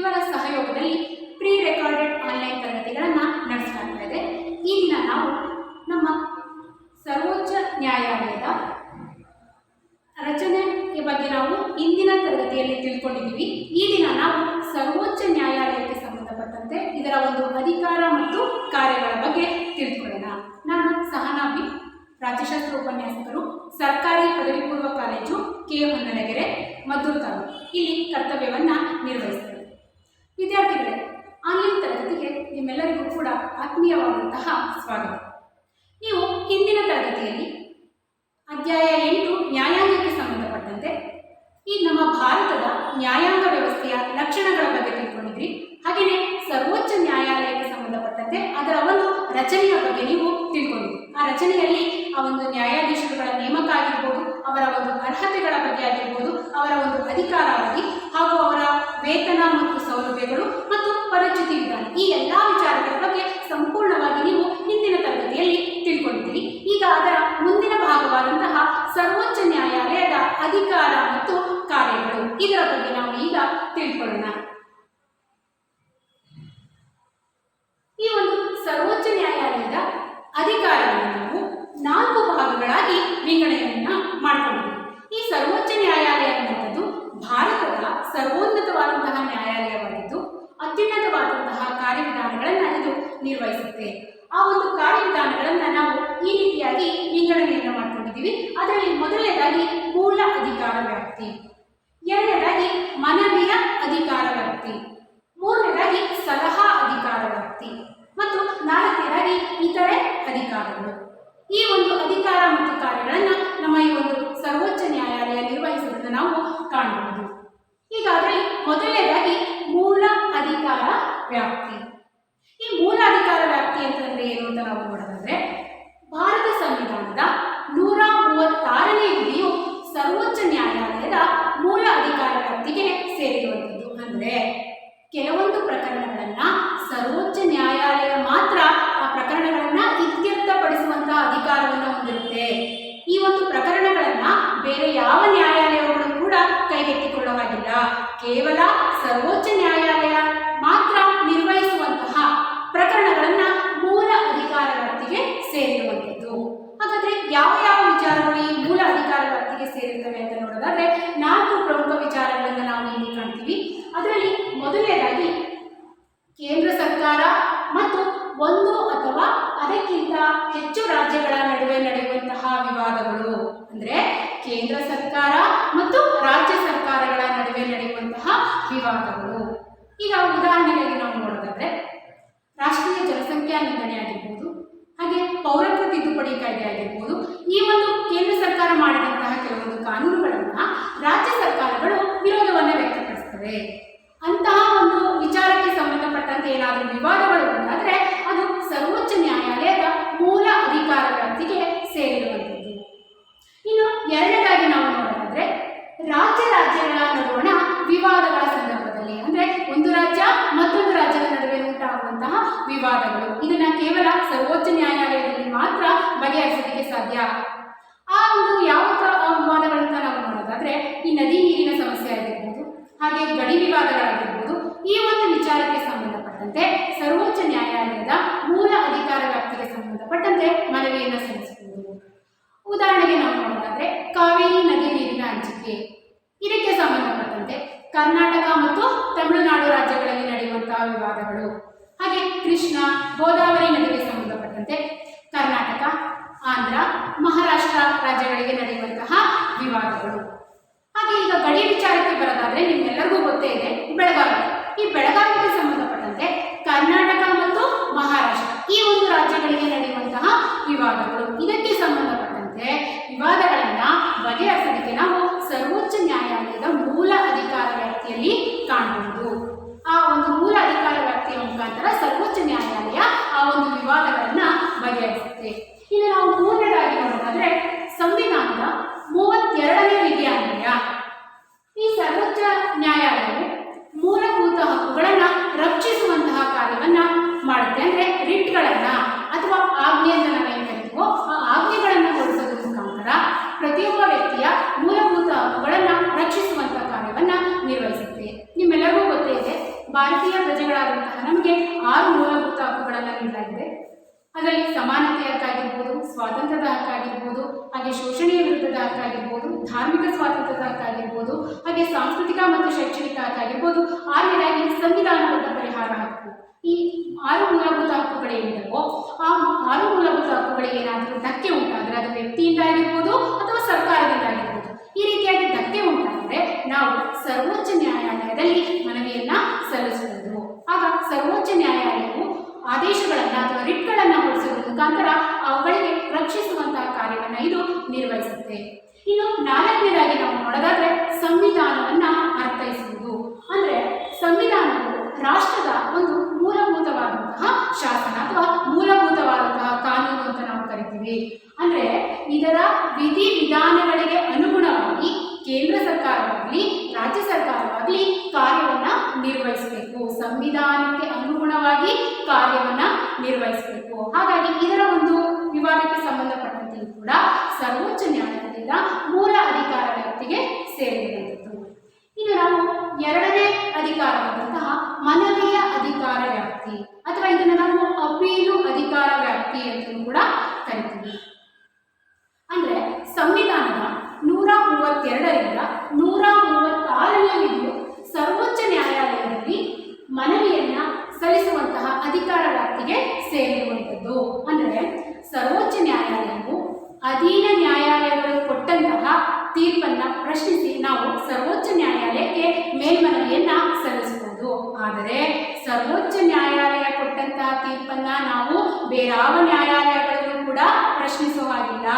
ಇವರ ಸಹಯೋಗದಲ್ಲಿ pre recorded online ತರಗತಿಗಳನ್ನು ನಡೆಸಲಾಗ್ತಾ ಇದೆ. ಈ ದಿನ ನಾವು ನಮ್ಮ ಸರ್ವೋಚ್ಚ ನ್ಯಾಯಾಲಯದ ರಚನೆಯ ಬಗ್ಗೆ ನಾವು ಇಂದಿನ ತರಗತಿಯಲ್ಲಿ ತಿಳ್ಕೊಂಡಿದ್ದೀವಿ. ಈ ದಿನ ನಾವು ಸರ್ವೋಚ್ಚ ನ್ಯಾಯಾಲಯಕ್ಕೆ ಸಂಬಂಧಪಟ್ಟಂತೆ ಇದರ ಒಂದು ಅಧಿಕಾರ ಮತ್ತು ಕಾರ್ಯಗಳ ಬಗ್ಗೆ ತಿಳ್ಕೊಳ್ಳೋಣ. ನಾನು ಸಹನಾ ಬಿ, ರಾಜ್ಯಶಾಸ್ತ್ರ ಉಪನ್ಯಾಸಕರು, ಸರ್ಕಾರಿ ಪದವಿ ಪೂರ್ವ ಕಾಲೇಜು ಕೆ ಹೊನ್ನಡಗೆರೆ, ಮದ್ದೂರು ತಾಲೂಕು, ಇಲ್ಲಿ ಕರ್ತವ್ಯವನ್ನು ನಿರ್ವಹಿಸ್ತೇನೆ. ವಿದ್ಯಾರ್ಥಿಗಳೇ, ಆನ್ಲೈನ್ ತರಗತಿಗೆ ನಿಮ್ಮೆಲ್ಲರಿಗೂ ಕೂಡ ಆತ್ಮೀಯವಾದಂತಹ ಸ್ವಾಗತ. ನೀವು ಹಿಂದಿನ ತರಗತಿಯಲ್ಲಿ ಅಧ್ಯಾಯ 8 ನ್ಯಾಯಾಂಗಕ್ಕೆ ಸಂಬಂಧಪಟ್ಟಂತೆ ಈ ನಮ್ಮ ಭಾರತದ ನ್ಯಾಯಾಂಗ ವ್ಯವಸ್ಥೆಯ ಲಕ್ಷಣಗಳ ಬಗ್ಗೆ ತಿಳ್ಕೊಂಡಿದ್ರಿ. ಹಾಗೆಯೇ ಸರ್ವೋಚ್ಚ ನ್ಯಾಯಾಲಯಕ್ಕೆ ಸಂಬಂಧಪಟ್ಟಂತೆ ಅದರ ಒಂದು ರಚನೆಯ ಬಗ್ಗೆ ನೀವು ತಿಳ್ಕೊಂಡಿದ್ರಿ. ಆ ರಚನೆಯಲ್ಲಿ ಆ ಒಂದು ನ್ಯಾಯಾಧೀಶರುಗಳ ನೇಮಕ ಆಗಿರ್ಬೋದು, ಅವರ ಒಂದು ಅರ್ಹತೆಗಳ ಬಗ್ಗೆ ಆಗಿರ್ಬೋದು, ಅವರ ಒಂದು ಅಧಿಕಾರಾವಧಿ ಹಾಗೂ ಅವರ ವೇತನ ಮತ್ತು ಸೌಲಭ್ಯಗಳು ಮತ್ತು ಪರಿಚಿತಿ ವಿಧಾನ, ಈ ಎಲ್ಲ ವಿಚಾರಗಳ ಬಗ್ಗೆ ಸಂಪೂರ್ಣವಾಗಿ ನೀವು ಹಿಂದಿನ ತರಗತಿಯಲ್ಲಿ ತಿಳ್ಕೊಂಡಿದ್ದೀರಿ. ಈಗ ಅದರ ಮುಂದಿನ ಭಾಗವಾದಂತಹ ಸರ್ವೋಚ್ಚ ನ್ಯಾಯಾಲಯದ ಅಧಿಕಾರ ಮತ್ತು ಕಾರ್ಯಗಳು, ಇದರ ಬಗ್ಗೆ ನಾವು ಈಗ ತಿಳ್ಕೊಳ್ಳೋಣ. ಈ ಒಂದು ಸರ್ವೋಚ್ಚ ನ್ಯಾಯಾಲಯದ ಅಧಿಕಾರವನ್ನು ನಾವು 4 ಭಾಗಗಳಾಗಿ ವಿಂಗಡಣೆಯನ್ನ ಮಾಡಿಕೊಂಡಿದ್ದೀವಿ. ಈ ಸರ್ವೋಚ್ಚ ನ್ಯಾಯಾಲಯ ಅನ್ನುವಂಥದ್ದು ಭಾರತದ ಸರ್ವೋನ್ನತವಾದಂತಹ ನ್ಯಾಯಾಲಯವಾಗಿದ್ದು ಅತ್ಯುನ್ನತವಾದಂತಹ ಕಾರ್ಯವಿಧಾನಗಳನ್ನು ಇದು ನಿರ್ವಹಿಸುತ್ತೆ. ಆ ಒಂದು ಕಾರ್ಯವಿಧಾನಗಳನ್ನು ನಾವು ಈ ರೀತಿಯಾಗಿ ವಿಂಗಡಣೆಯನ್ನು ಮಾಡಿಕೊಂಡಿದ್ದೀವಿ. ಅದರಲ್ಲಿ ಮೊದಲನೇದಾಗಿ ಮೂಲ ಅಧಿಕಾರ ವ್ಯಾಪ್ತಿ, ಎರಡನೇದಾಗಿ ಮನವಿಯ ಅಧಿಕಾರ ವ್ಯಾಪ್ತಿ, ಮೂರನೇದಾಗಿ ಸಲಹಾ ಅಧಿಕಾರ ವ್ಯಾಪ್ತಿ ಮತ್ತು ನಾಲ್ಕನೇದಾಗಿ ಇತರೆ ಅಧಿಕಾರಗಳು. ಈ ಒಂದು ಅಧಿಕಾರ ಮತ್ತು ಕಾರ್ಯಗಳನ್ನು ನಮ್ಮ ಈ ಒಂದು ಸರ್ವೋಚ್ಚ ನ್ಯಾಯಾಲಯ ನಿರ್ವಹಿಸುವುದನ್ನು ನಾವು ಕಾಣಬಹುದು. ಹೀಗಾದರೆ ಮೊದಲನೇದಾಗಿ ಮೂಲ ಅಧಿಕಾರ ವ್ಯಾಪ್ತಿ. ಈ ಮೂಲ ಅಧಿಕಾರ ವ್ಯಾಪ್ತಿ ಅಂತಂದ್ರೆ ಏನು ಅಂತ ನಾವು ನೋಡೋದಾದ್ರೆ, ಭಾರತ ಸಂವಿಧಾನದ 136ನೇ ವಿಧಿಯು ಸರ್ವೋಚ್ಚ ನ್ಯಾಯಾಲಯದ ಮೂಲ ಅಧಿಕಾರ ವ್ಯಾಪ್ತಿಗೆ ಸೇರಿರುವಂಥದ್ದು. ಅಂದ್ರೆ ಕೆಲವೊಂದು ಪ್ರಕರಣಗಳನ್ನ ಸರ್ವೋಚ್ಚ ನ್ಯಾಯಾಲಯ ಮಾತ್ರ ಆ ಪ್ರಕರಣಗಳನ್ನ ಇತ್ಯರ್ಥಪಡಿಸುವಂತಹ ಅಧಿಕಾರವನ್ನು ಹೊಂದಿರುತ್ತೆ. ಈ ಒಂದು ಪ್ರಕರಣಗಳನ್ನ ಬೇರೆ ಯಾವ ನ್ಯಾಯಾಲಯಗಳು ಕೂಡ ಕೈಗೆತ್ತಿಕೊಳ್ಳುವಾಗಿಲ್ಲ. ಕೇವಲ ಸರ್ವೋಚ್ಚ ನ್ಯಾಯಾಲಯ ಮಾತ್ರ ನಿರ್ವಹಿಸುವಂತಹ ಪ್ರಕರಣಗಳನ್ನ ಮೂಲ ಅಧಿಕಾರ ವ್ಯಾಪ್ತಿಗೆ ಸೇರಿರುವಂಥದ್ದು. ಹಾಗಾದ್ರೆ ಯಾವ ಯಾವ ವಿಚಾರಗಳು ಈ ಮೂಲ ಅಧಿಕಾರ ವ್ಯಾಪ್ತಿಗೆ ಸೇರಿರ್ತವೆ ಅಂತ ನೋಡೋದಾದ್ರೆ 4 ಪ್ರಮುಖ ವಿಚಾರಗಳನ್ನು ನಾವು ಇಲ್ಲಿ ಕಾಣ್ತೀವಿ. ಅದರಲ್ಲಿ ಮೊದಲನೇದಾಗಿ ಕೇಂದ್ರ ಸರ್ಕಾರ ಮತ್ತು 1 ಅಥವಾ ಅದಕ್ಕಿಂತ ಹೆಚ್ಚು ರಾಜ್ಯಗಳ ನಡುವೆ ನಡೆಯುವಂತಹ ವಿವಾದಗಳು. ಅಂದ್ರೆ ಕೇಂದ್ರ ಸರ್ಕಾರ ಮತ್ತು ರಾಜ್ಯ ಸರ್ಕಾರಗಳ ನಡುವೆ ನಡೆಯುವಂತಹ ವಿವಾದಗಳು. ಈಗ ಉದಾಹರಣೆಗಾಗಿ ನಾವು ನೋಡೋದಾದ್ರೆ ರಾಷ್ಟ್ರೀಯ ಜನಸಂಖ್ಯಾ ನೋಂದಣಿ ಆಗಿರ್ಬೋದು, ಹಾಗೆ ಪೌರತ್ವ ತಿದ್ದುಪಡಿ ಕಾಯ್ದೆ ಆಗಿರ್ಬೋದು, ಈ ಒಂದು ಕೇಂದ್ರ ಸರ್ಕಾರ ಮಾಡಿದಂತಹ ಕೆಲವೊಂದು ಕಾನೂನುಗಳನ್ನ ರಾಜ್ಯ ಸರ್ಕಾರಗಳು ವಿರೋಧವನ್ನು ವ್ಯಕ್ತಪಡಿಸ್ತವೆ. ಅಂತಹ ಒಂದು ವಿಚಾರಕ್ಕೆ ಸಂಬಂಧಪಟ್ಟಂತೆ ಏನಾದರೂ ವಿವಾದಗಳು ಉಂಟಾದರೆ ಅದು ಸರ್ವೋಚ್ಚ ನ್ಯಾಯಾಲಯದ ಮೂಲ ಅಧಿಕಾರ ವ್ಯಾಪ್ತಿಗೆ ಸೇರಿರುವಂಥದ್ದು. ಇನ್ನು ಎರಡನೇದಾಗಿ ನಾವು ನೋಡೋದಾದ್ರೆ ರಾಜ್ಯಗಳ ನಡುವಣ ವಿವಾದಗಳ ಸಂದರ್ಭದಲ್ಲಿ, ಅಂದ್ರೆ ಒಂದು ರಾಜ್ಯ ಮತ್ತೊಂದು ರಾಜ್ಯದ ನಡುವೆ ಉಂಟಾಗುವಂತಹ ವಿವಾದಗಳು, ಇದನ್ನ ಕೇವಲ ಸರ್ವೋಚ್ಚ ನ್ಯಾಯಾಲಯದಲ್ಲಿ ಮಾತ್ರ ಬಗೆಹರಿಸಲಿಕ್ಕೆ ಸಾಧ್ಯ. ಆ ಒಂದು ಯಾವ ವಿವಾದಗಳಂತ ನಾವು ನೋಡೋದಾದ್ರೆ ಈ ನದಿ ನೀರಿನ ಸಮಸ್ಯೆ ಆಗಿರ್ಬೋದು, ಹಾಗೆ ಗಡಿ ವಿವಾದಗಳಾಗಿರ್ಬೋದು, ಈ ಒಂದು ವಿಚಾರಕ್ಕೆ ಸಂಬಂಧಪಟ್ಟಂತೆ ಸರ್ವೋಚ್ಚ ನ್ಯಾಯಾಲಯದ ಮೂಲ ಅಧಿಕಾರ ವ್ಯಾಪ್ತಿಗೆ ಸಂಬಂಧಪಟ್ಟಂತೆ ಮನವಿಯನ್ನು ಸಲ್ಲಿಸಬಹುದು. ಉದಾಹರಣೆಗೆ ನಾವು ನೋಡೋದಾದ್ರೆ ಕಾವೇರಿ ನದಿ ನೀರಿನ ಹಂಚಿಕೆ, ಇದಕ್ಕೆ ಸಂಬಂಧಪಟ್ಟಂತೆ ಕರ್ನಾಟಕ ಮತ್ತು ತಮಿಳುನಾಡು ರಾಜ್ಯಗಳಲ್ಲಿ ನಡೆಯುವಂತಹ ವಿವಾದಗಳು, ಹಾಗೆ ಕೃಷ್ಣ ಗೋದಾವರಿ ನದಿಗೆ ಸಂಬಂಧಪಟ್ಟಂತೆ ಕರ್ನಾಟಕ, ಆಂಧ್ರ, ಮಹಾರಾಷ್ಟ್ರ ರಾಜ್ಯಗಳಿಗೆ ನಡೆಯುವಂತಹ ವಿವಾದಗಳು. ಹಾಗೆ ಈಗ ಗಡಿ ವಿಚಾರಕ್ಕೆ ಬರೋದಾದ್ರೆ ನಿಮ್ಗೆಲ್ಲರಿಗೂ ಗೊತ್ತೇ ಇದೆ ಬೆಳಗಾವಿ. ಈ ಬೆಳಗಾವಿಗೆ ಸಂಬಂಧಪಟ್ಟಂತೆ ಕರ್ನಾಟಕ ಮತ್ತು ಮಹಾರಾಷ್ಟ್ರ ಈ ಒಂದು ರಾಜ್ಯಗಳಿಗೆ ನಡೆಯುವಂತಹ ವಿವಾದಗಳು. ಇದಕ್ಕೆ ಸಂಬಂಧಪಟ್ಟಂತೆ ವಿವಾದಗಳನ್ನ ಬಗೆಹರಿಸಲಿಕ್ಕೆ ನಾವು ಸರ್ವೋಚ್ಚ ನ್ಯಾಯಾಲಯದ ಮೂಲ ಅಧಿಕಾರ ವ್ಯಾಪ್ತಿಯಲ್ಲಿ ಕಾಣಬಹುದು. ಆ ಒಂದು ಮೂಲ ಅಧಿಕಾರ ವ್ಯಾಪ್ತಿಯ ಮುಖಾಂತರ ಸರ್ವೋಚ್ಚ ನ್ಯಾಯಾಲಯ ಆ ಒಂದು ವಿವಾದಗಳನ್ನ ಬಗೆಹರಿಸುತ್ತೆ. ಇನ್ನು ನಾವು ಮೂರನೇದಾಗಿ ನೋಡೋದಾದ್ರೆ ಸಂವಿಧಾನದ 32ನೇ ವಿಧಿಯ ಅನ್ವಯ ಈ ಸರ್ವೋಚ್ಚ ನ್ಯಾಯಾಲಯವು ಮೂಲ ಭಾರತೀಯ ಪ್ರಜೆಗಳಾದಂತಹ ನಮಗೆ 6 ಮೂಲಭೂತ ಹಕ್ಕುಗಳನ್ನು ನೀಡಲಾಗಿದೆ. ಅದರಲ್ಲಿ ಸಮಾನತೆಯ ಹಕ್ಕಾಗಿರ್ಬೋದು, ಸ್ವಾತಂತ್ರ್ಯದ ಹಕ್ಕಾಗಿರ್ಬೋದು, ಹಾಗೆ ಶೋಷಣೆಯ ವಿರುದ್ಧದ ಹಕ್ಕಾಗಿರ್ಬೋದು, ಧಾರ್ಮಿಕ ಸ್ವಾತಂತ್ರ್ಯದ ಹಕ್ಕಾಗಿರ್ಬೋದು, ಹಾಗೆ ಸಾಂಸ್ಕೃತಿಕ ಮತ್ತು ಶೈಕ್ಷಣಿಕ ಹಕ್ಕಾಗಿರ್ಬೋದು, ಆರನೇದಾಗಿ ಸಂವಿಧಾನಬದ್ಧ ಪರಿಹಾರ ಹಕ್ಕು. ಈ 6 ಮೂಲಭೂತ ಹಕ್ಕುಗಳೇನಿದವೋ ಆ 6 ಮೂಲಭೂತ ಹಕ್ಕುಗಳಿಗೆ ಏನಾದರೂ ಧಕ್ಕೆ ಉಂಟಾದರೆ ಅದು ವ್ಯಕ್ತಿಯಿಂದ ಆಗಿರ್ಬೋದು ಅಥವಾ ಸರ್ಕಾರದಿಂದ ಆಗಿರ್ಬೋದು. ಈ ರೀತಿಯಾಗಿ ಧಕ್ಕೆ ಉಂಟಾದರೆ ನಾವು ಸರ್ವೋಚ್ಚ ನ್ಯಾಯಾಲಯದಲ್ಲಿ ಮನವಿಯನ್ನ ಸಲ್ಲಿಸಬಹುದು. ಆಗ ಸರ್ವೋಚ್ಚ ನ್ಯಾಯಾಲಯವು ಆದೇಶಗಳನ್ನು ಅಥವಾ ರಿಟ್ಗಳನ್ನು ಹೊರಡಿಸುವ ಮುಖಾಂತರ ಅವುಗಳಿಗೆ ರಕ್ಷಿಸುವಂತಹ ಕಾರ್ಯವನ್ನು ಇದು ನಿರ್ವಹಿಸುತ್ತೆ. ಇನ್ನು 4ನೇದಾಗಿ ನಾವು ನೋಡೋದಾದ್ರೆ ಸಂವಿಧಾನವನ್ನ ಅರ್ಥೈಸುವುದು. ಅಂದ್ರೆ ಸಂವಿಧಾನವು ರಾಷ್ಟ್ರದ ಒಂದು ಮೂಲಭೂತವಾದಂತಹ ಶಾಸನ ಅಥವಾ ಮೂಲಭೂತವಾದಂತಹ ಕಾನೂನು ಅಂತ ನಾವು ಕರಿತೀವಿ. ಅಂದ್ರೆ ಇದರ ವಿಧಿ ವಿಧಾನಗಳಿಗೆ ಅನುಗುಣವಾಗಿ ಕೇಂದ್ರ ಸರ್ಕಾರವಾಗಲಿ ರಾಜ್ಯ ಸರ್ಕಾರವಾಗಲಿ ಕಾರ್ಯವನ್ನ ನಿರ್ವಹಿಸಬೇಕು. ಸಂವಿಧಾನಕ್ಕೆ ಅನುಗುಣವಾಗಿ ಕಾರ್ಯವನ್ನ ನಿರ್ವಹಿಸಬೇಕು. ಹಾಗಾಗಿ ಇದರ ಒಂದು ವಿವಾದಕ್ಕೆ ಸಂಬಂಧಪಟ್ಟಂತೆ ಕೂಡ ಸರ್ವೋಚ್ಚ ನ್ಯಾಯಾಲಯದ ಮೂಲ ಅಧಿಕಾರ ವ್ಯಾಪ್ತಿಗೆ ಸೇರಿರುವಂಥದ್ದು. ಇನ್ನು ನಾವು 2ನೇ ಅಧಿಕಾರವಾದಂತಹ ಮನವಿಯ ಅಧಿಕಾರ ವ್ಯಾಪ್ತಿ ಅಥವಾ ಇದನ್ನು ನಾವು ಅಪೀಲು ಅಧಿಕಾರ ವ್ಯಾಪ್ತಿ ಅಂತ ಕೂಡ ಕರಿತೀವಿ. ಅಂದ್ರೆ ಸಂವಿಧಾನದ 132ರಿಂದ 136ನೇ ವಿಧಿಯು ಸರ್ವೋಚ್ಚ ನ್ಯಾಯಾಲಯದಲ್ಲಿ ಮನವಿಯನ್ನ ಸಲ್ಲಿಸುವಂತಹ ಅಧಿಕಾರ ವ್ಯಾಪ್ತಿಗೆ ಸೇರಿರುವಂಥದ್ದು. ಅಂದರೆ ಸರ್ವೋಚ್ಚ ನ್ಯಾಯಾಲಯವು ಅಧೀನ ನ್ಯಾಯಾಲಯಗಳು ಕೊಟ್ಟಂತಹ ತೀರ್ಪನ್ನ ಪ್ರಶ್ನಿಸಿ ನಾವು ಸರ್ವೋಚ್ಚ ನ್ಯಾಯಾಲಯಕ್ಕೆ ಮೇಲ್ಮನವಿಯನ್ನ ಸಲ್ಲಿಸಬಹುದು. ಆದರೆ ಸರ್ವೋಚ್ಚ ನ್ಯಾಯಾಲಯ ಕೊಟ್ಟಂತಹ ತೀರ್ಪನ್ನ ನಾವು ಬೇರಾವ ನ್ಯಾಯಾಲಯಗಳಲ್ಲೂ ಕೂಡ ಪ್ರಶ್ನಿಸುವ ಹಾಗಿಲ್ಲ.